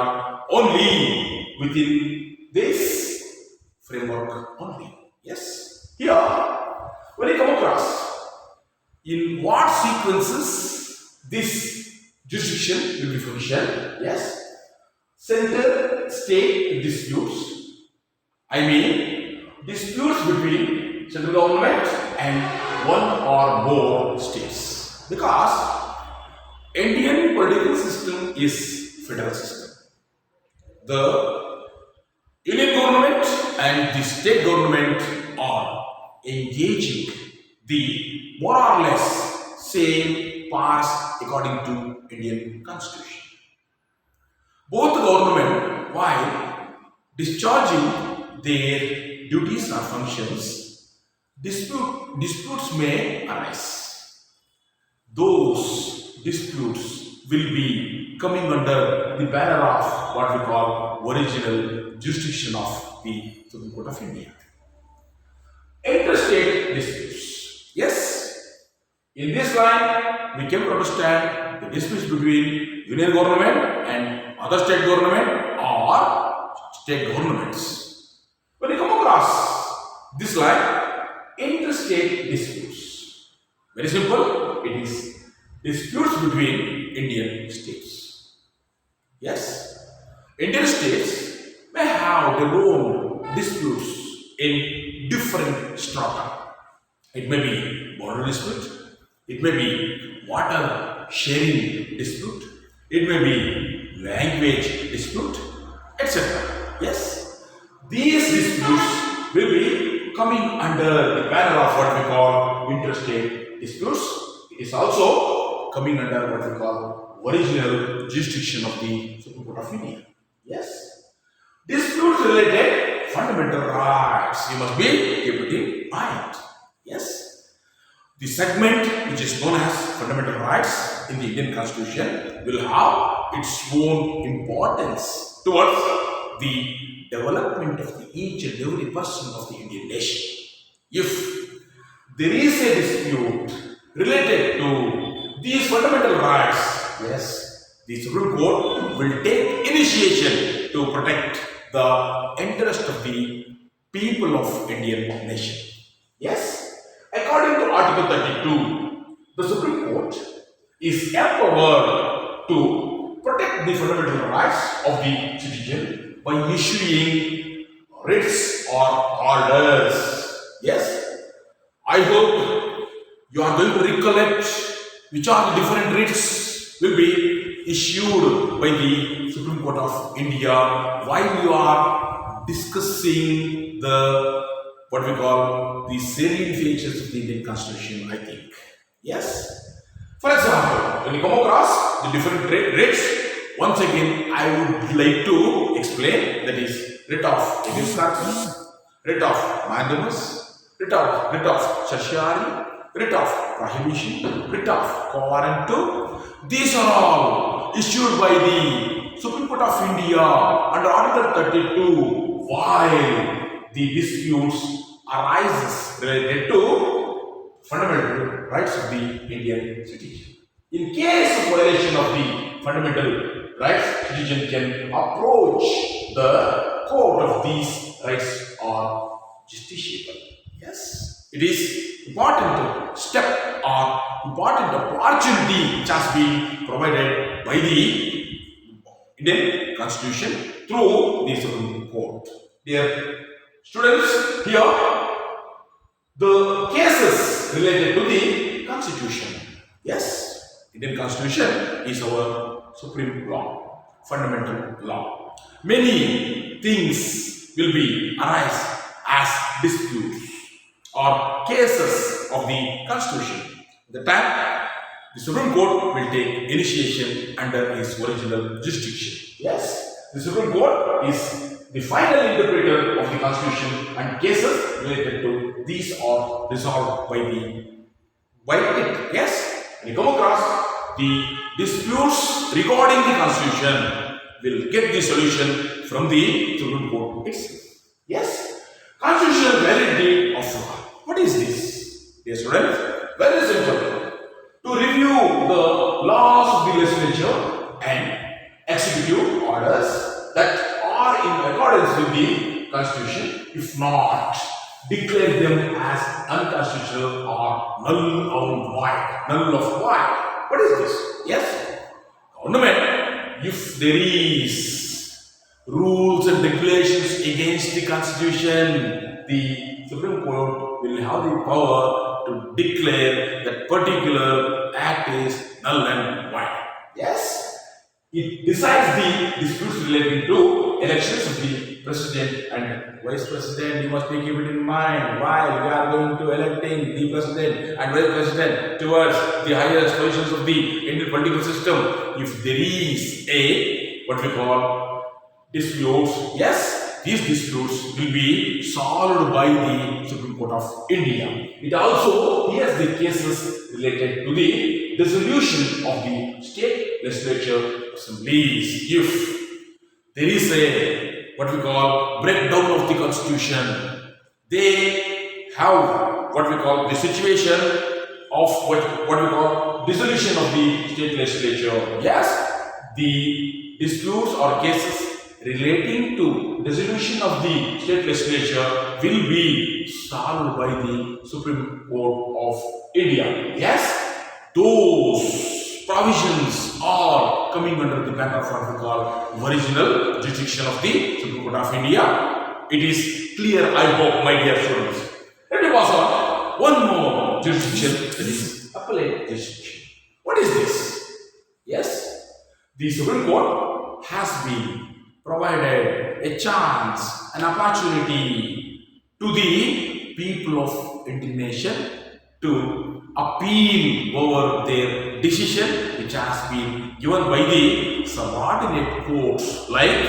only within this framework only. Yes. Here, when you come across in what sequences this jurisdiction will be functioned, yes, center state disputes, I mean disputes between central government and one or more states, because Indian political system is federal system. The union government and the state government are engaging the more or less same powers according to Indian Constitution. Both government, while discharging their duties or functions, disputes may arise. Those disputes will be coming under the banner of what we call original jurisdiction of the Supreme Court of India. Interstate disputes. Yes, in this line, we came to understand the disputes between union government and other state government or state governments. When you come across this line, interstate disputes. Very simple, it is disputes between Indian states. Yes, Indian states may have their own disputes in different strata. It may be border dispute, it may be water sharing dispute, it may be language dispute, etc. Yes, these disputes will be coming under the banner of what we call interstate disputes. It is also coming under what we call original jurisdiction of the Supreme Court of India. Yes, disputes related fundamental rights. You must be keep it in mind. Yes. The segment which is known as fundamental rights in the Indian Constitution will have its own importance towards the development of each and every person of the Indian nation. If there is a dispute related to these fundamental rights, yes, the Supreme Court will take initiation to protect the interest of the people of Indian nation. Yes, according to Article 32, the Supreme Court is empowered to protect the fundamental rights of the citizen by issuing writs or orders. Yes, I hope you are going to recollect which are the different writs will be issued by the Supreme Court of India while you are discussing the what we call the salient features of the Indian Constitution, I think. Yes. For example, when you come across the different writs, once again I would like to explain, that is writ of habeas corpus, writ of mandamus, writ of certiorari, writ of prohibition, writ of quo warranto. These are all issued by the Supreme Court of India under Article 32 while the disputes arises related to fundamental rights of the Indian citizen. In case of violation of the fundamental rights, citizen can approach the court of these rights or justiciable. Yes, it is important step or important opportunity which has been provided by the Indian Constitution through the Supreme Court. Dear students, here the cases related to the Constitution. Yes, Indian Constitution is our supreme law, fundamental law. Many things will be arise as disputes or cases of the Constitution. At the time, the Supreme Court will take initiation under its original jurisdiction. Yes, the Supreme Court is the final interpreter of the Constitution, and cases related to these are resolved by it. Yes, when you come across the disputes regarding the Constitution, will get the solution from the Supreme Court itself. Yes, constitutional validity of law. What is this? Dear students, very simple. To review the laws of the legislature and executive orders that are in accordance with the Constitution, if not, declare them as unconstitutional or null of void. What is this? Yes, government, if there is rules and regulations against the Constitution, the Supreme Court will have the power to declare that particular act is null and void. Yes, it decides the disputes relating to elections of the president and vice president. You must keep it in mind while we are going to electing the president and vice president towards the highest positions of the Indian political system. If there is a what we call disputes, yes, these disputes will be solved by the Supreme Court of India. It also hears the cases related to the dissolution of the state legislature assemblies. If there is a what we call breakdown of the Constitution, they have what we call the situation of what we call dissolution of the state legislature. Yes, the disputes or cases relating to dissolution of the state legislature will be solved by the Supreme Court of India. Yes, those provisions are coming under the banner of what we call original jurisdiction of the Supreme Court of India. It is clear, I hope, my dear students. Let me pass on one more jurisdiction, that is appellate jurisdiction. What is this? Yes, the Supreme Court has been provided a chance, an opportunity to the people of Indian nation to appeal over their decision which has been given by the subordinate courts like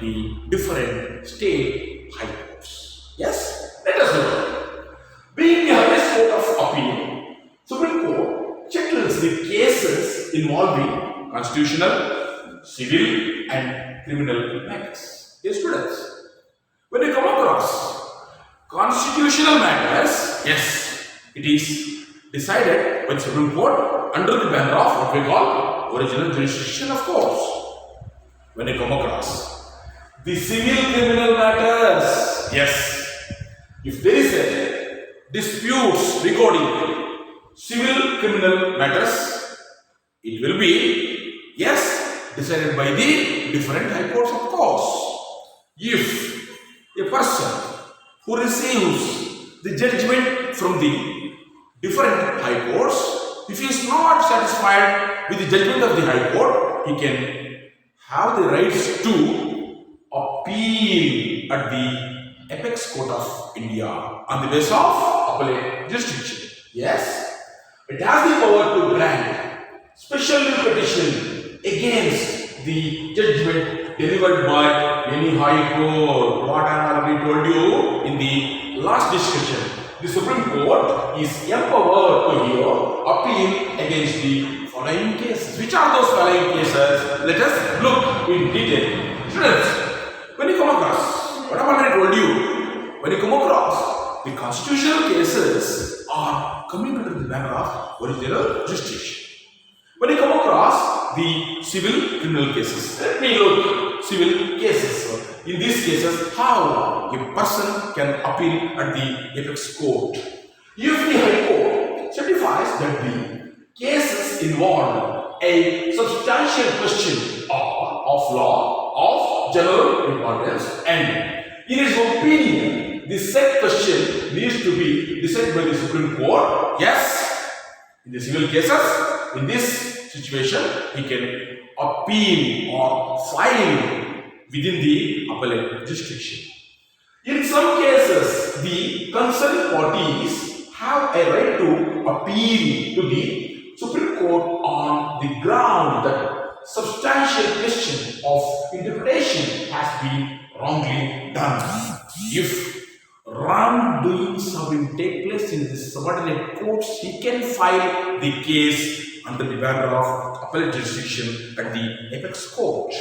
the different state high courts. constitutional, civil, and criminal matters. Dear students, when you come across constitutional matters, yes, it is decided by the Supreme Court under the banner of what we call original jurisdiction, of course. When you come across the civil criminal matters, yes, if there is a disputes regarding civil criminal matters, it will be, yes, decided by the different high courts, of course. If a person who receives the judgment from the different high courts, if he is not satisfied with the judgment of the high court, he can have the rights to appeal at the apex court of India on the basis of appellate jurisdiction. Yes, it has the power to grant special petition against the judgment delivered by any high court. What I have already told you in the last discussion, the Supreme Court is empowered to hear appeal against the following cases. Which are those following cases? Let us look in detail. Students, when you come across, what I have already told you, when you come across the constitutional cases are coming under the banner of original jurisdiction. When you come across the civil criminal cases, let me look civil cases. In these cases, how a person can appeal at the apex court. If the high court certifies that the cases involve a substantial question of law of general importance, and in its opinion, the said question needs to be decided by the Supreme Court, yes, in the civil cases, in this situation, he can appeal or file within the appellate jurisdiction. In some cases, the concerned parties have a right to appeal to the Supreme Court on the ground that substantial question of interpretation has been wrongly done. If wrongdoings have been take place in the subordinate courts, he can file the case under the banner of appellate jurisdiction at the apex court.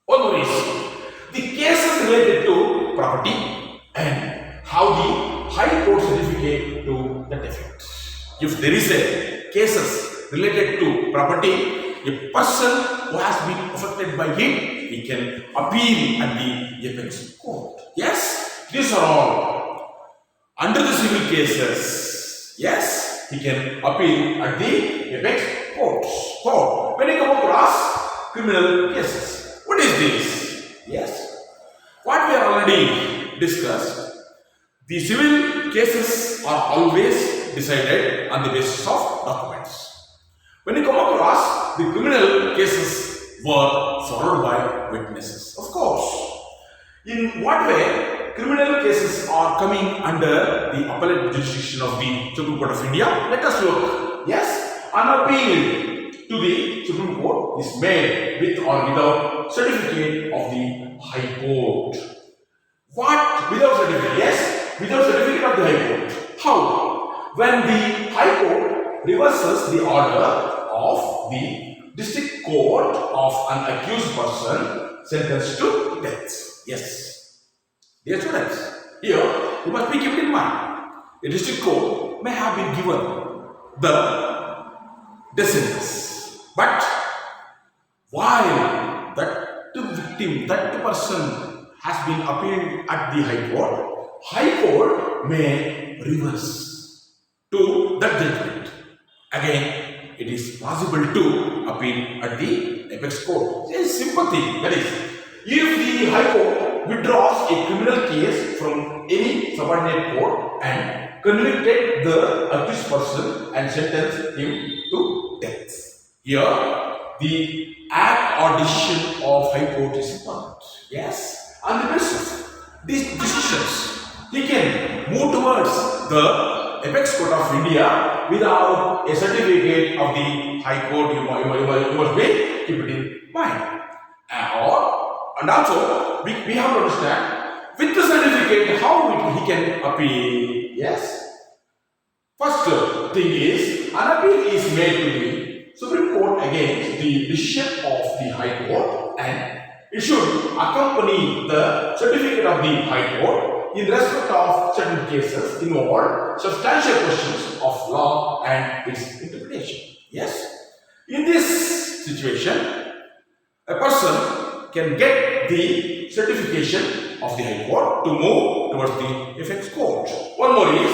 Always, the cases related to property and how the high court certificate to that effect. If there is a cases related to property, a person who has been affected by it, he can appeal at the apex court. Yes, these are all under the civil cases. Yes, he can appeal at the apex court. So, when you come across criminal cases, what is this? Yes, what we have already discussed, the civil cases are always decided on the basis of documents. When you come across the criminal cases were followed by witnesses, of course. In what way criminal cases are coming under the appellate jurisdiction of the Supreme Court of India? Let us look. Yes, an appeal to the Supreme Court is made with or without certificate of the High Court. What? Without certificate? Yes, without certificate of the High Court. How? When the High Court reverses the order of the district court of an accused person sentenced to death. Yes. Dear students, here you must be kept in mind, a district court may have been given the death sentence, but while that victim, that person has been appealed at the High Court may reverse to that judgment. Again, it is possible to appeal at the apex court. There is sympathy. That is, if the High Court withdraws a criminal case from any subordinate court and convicted the accused person and sentenced him to death. Here, the act or decision of High Court is important. Yes, on the basis of these decisions, he can move towards the apex court of India without a certificate of the High Court. You must be keep it in mind. And also, we have to understand with the certificate how he can appeal. Yes. First thing is, an appeal is made to the Supreme Court against the decision of the High Court, and it should accompany the certificate of the High Court in respect of certain cases involved substantial questions of law and its interpretation. Yes? In this situation, a person can get the certification of the High Court to move towards the apex court. One more is,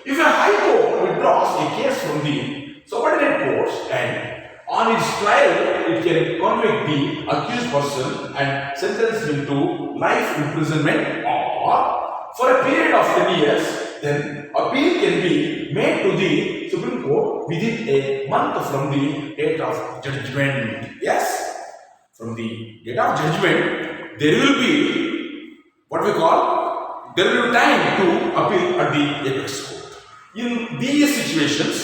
if a High Court withdraws a case from the subordinate courts and on its trial it can convict the accused person and sentence him to life imprisonment or for a period of 10 years, then appeal can be made to the Supreme Court within a month from the date of judgment. Yes? From the date of judgment, there will be what we call, there will be time to appeal at the apex court. In these situations,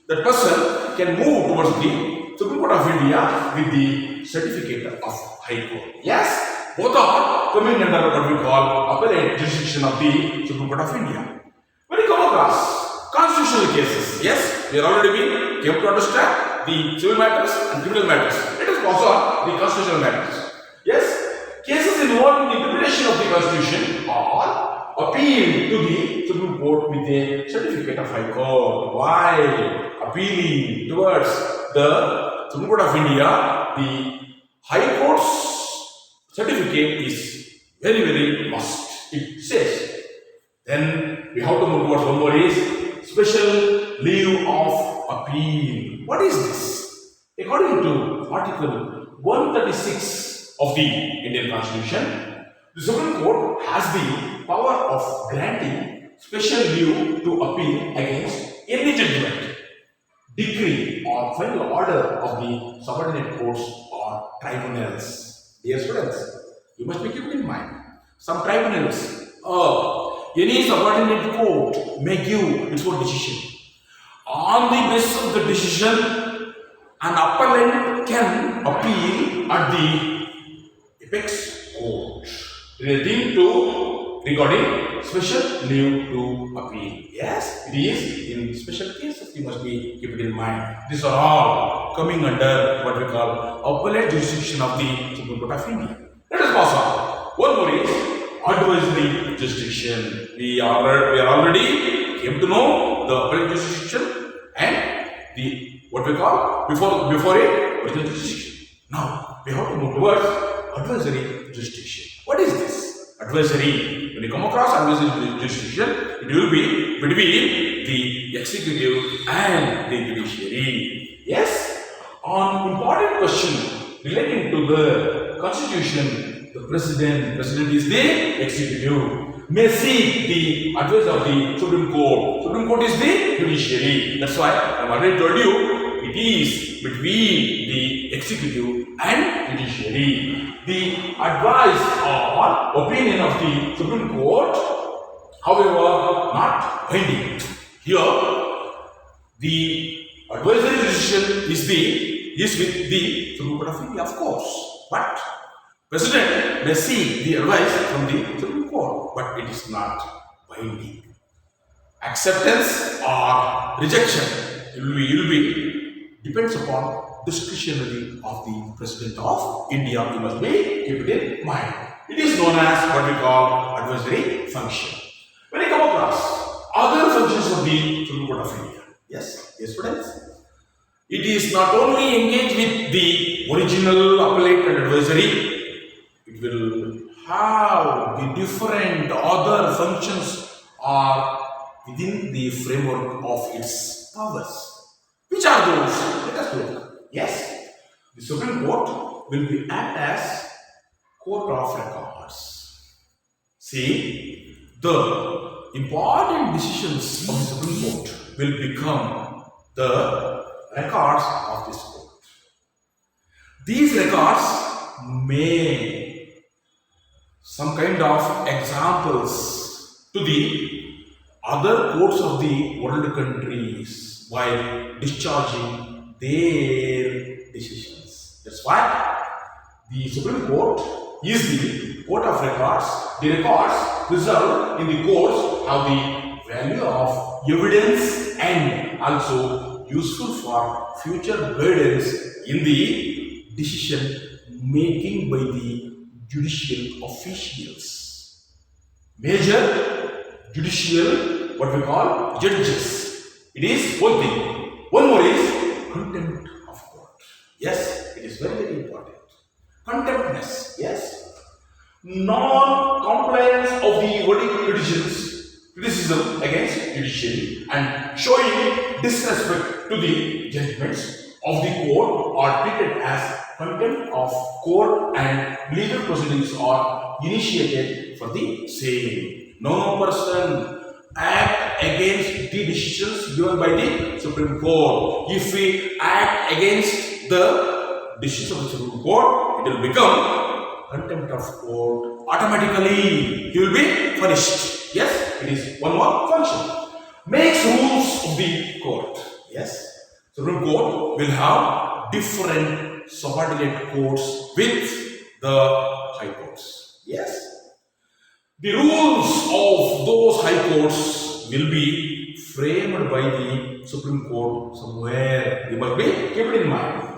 the person can move towards the Supreme Court of India with the certificate of High Court. Yes, both are coming under what we call appellate jurisdiction of the Supreme Court of India. When you come across constitutional cases, yes, we are already came to understand the civil matters and criminal matters. Let us pass on the constitutional matters. Yes, cases involving the interpretation of the Constitution are appealed to the Supreme Court with a certificate of High Court. Why? Appealing towards the Supreme Court of India, the High Court's certificate is very, very must. It says. Then we have to move towards one more is special leave of appeal. What is this? According to Article 136 of the Indian Constitution, the Supreme Court has the power of granting special leave to appeal against any judgment, decree or final order of the subordinate courts or tribunals. Dear students, you must be keeping in mind, some tribunals any subordinate court may give its own decision. On the basis of the decision, an appellant can appeal at the apex court regarding special leave to appeal. Yes, it is in special cases. You must be keep it in mind. These are all coming under what we call appellate jurisdiction of the Supreme Court of India. Let us pass on. One more is advisory jurisdiction. We are already came to know the appellate jurisdiction and the what we call before it original jurisdiction. Now we have to move towards advisory jurisdiction. What is this? Advisory. When you come across advisory jurisdiction, it will be between the executive and the judiciary. Yes? On important question relating to the constitution, the president is the executive, may seek the advice of the Supreme Court. Supreme Court is the judiciary. That's why I have already told you it is between the executive and judiciary. The advice or opinion of the Supreme Court, however, not binding. Here, the advisory decision is with the Supreme Court of India, of course, but President may seek the advice from the Supreme Court, but it is not binding. Acceptance or rejection will be depends upon discretionary of the President of India. You must be keep it in mind. It is known as what we call advisory function. When you come across other functions of the Supreme Court of India, yes, students, it is not only engaged with the original appellate and advisory. It will have the different other functions are within the framework of its powers. Which are those? Let us look. Yes, the Supreme Court will be act as court of records. See, the important decisions of the Supreme Court will become the records of this court. These records may some kind of examples to the other courts of the world countries while discharging their decisions. That's why the Supreme Court is the court of records. The records preserved in the courts have the value of evidence and also useful for future guidance in the decision making by the judicial officials. Major judicial, what we call judges. It is one thing. One more is contempt of court. Yes, it is very, very important. Contemptness, yes. Non-compliance of the decisions, criticism against judiciary and showing disrespect to the judgments of the court are treated as contempt of court and legal proceedings are initiated for the same. No person act against the decisions given by the Supreme Court. If we act against the decisions of the Supreme Court, it will become contempt of court. Automatically, he will be punished. Yes, it is one more function. Makes rules of the court. Yes, Supreme Court will have different subordinate courts with the high courts. Yes. The rules of those high courts will be framed by the Supreme Court somewhere. You must be keep it in mind.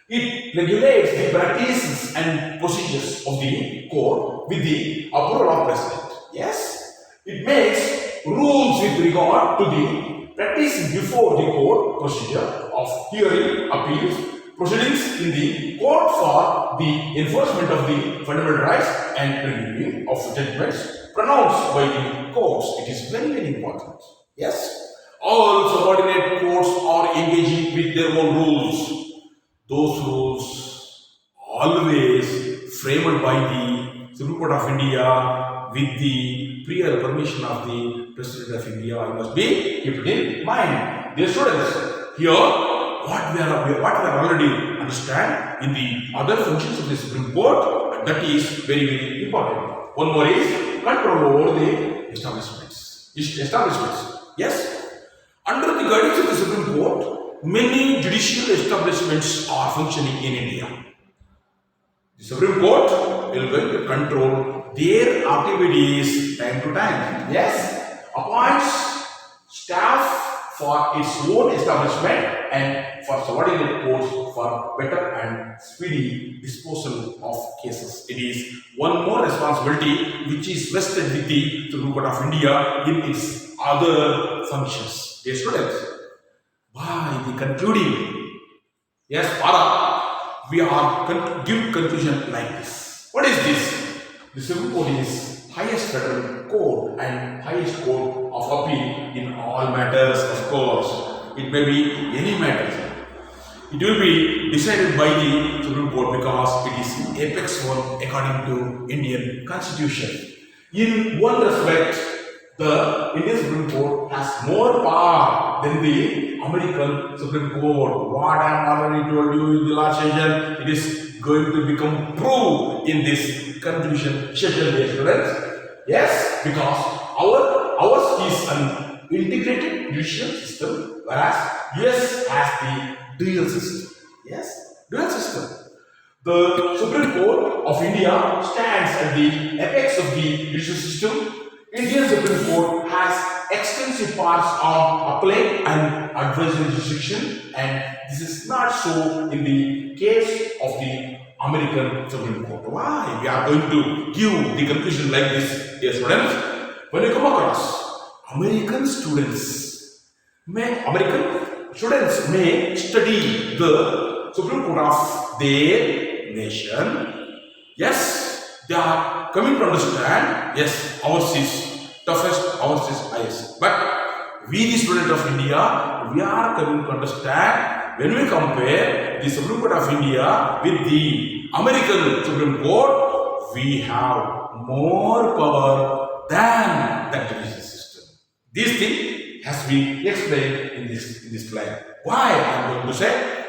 It regulates the practices and procedures of the court with the approval of President. Yes. It makes rules with regard to the practices before the court procedure of hearing appeals, proceedings in the court for the enforcement of the fundamental rights and reviewing of judgments pronounced by the courts. It is very, very important. Yes, all subordinate courts are engaging with their own rules. Those rules always framed by the Supreme Court of India with the prior permission of the President of India. You must be keep it in mind. Dear students, here what we are already understand in the other functions of the Supreme Court, and that is very, very important. One more is control over the establishments. Yes. Under the guidance of the Supreme Court, many judicial establishments are functioning in India. The Supreme Court will going to control their activities time to time. Yes. Appoints staff for its own establishment and for subordinate courts for better and speedy disposal of cases. It is one more responsibility which is vested with the Supreme Court of India in its other functions. Dear students, by the concluding, yes, Para, we are give conclusion like this. What is this? The Supreme Court is highest federal court and highest court of appeal in all matters, of course. It may be any matter. It will be decided by the Supreme Court because it is apex one according to Indian Constitution. In one respect, the Indian Supreme Court has more power than the American Supreme Court. What I have already told you in the last session, it is going to become true in this conclusion session, dear students. Yes, because ours is an integrated judicial system, whereas US has the dual system. Yes, dual system. The Supreme Court of India stands at the apex of the judicial system. Indian Supreme Court has extensive powers on appellate and advisory jurisdiction, and this is not so in the case of the American Supreme Court. Why? We are going to give the conclusion like this, dear students. When you come across American students may study the Supreme Court of their nation. Yes, they are coming to understand, yes, ours is toughest, ours is highest. But we, the students of India, we are coming to understand when we compare the Supreme Court of India with the American Supreme Court, we have more power than that judicial system. This thing has been explained in this slide. Why I am going to say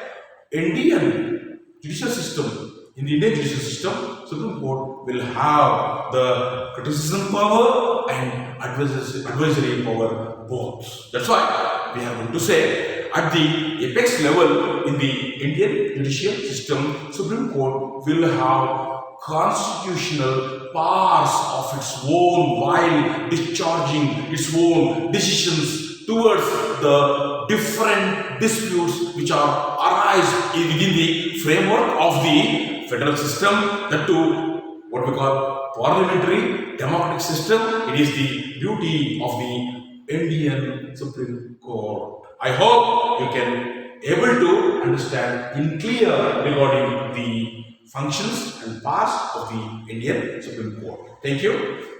Indian judicial system. In the Indian judicial system, Supreme Court will have the criticism power and advisory power both. That's why we are going to say at the apex level in the Indian judicial system, Supreme Court will have constitutional powers of its own while discharging its own decisions towards the different disputes which are arise within the framework of the federal system, that too what we call parliamentary democratic system. It is the duty of the Indian Supreme Court. I hope you can able to understand in clear regarding the functions and parts of the Indian Supreme Court. Thank you.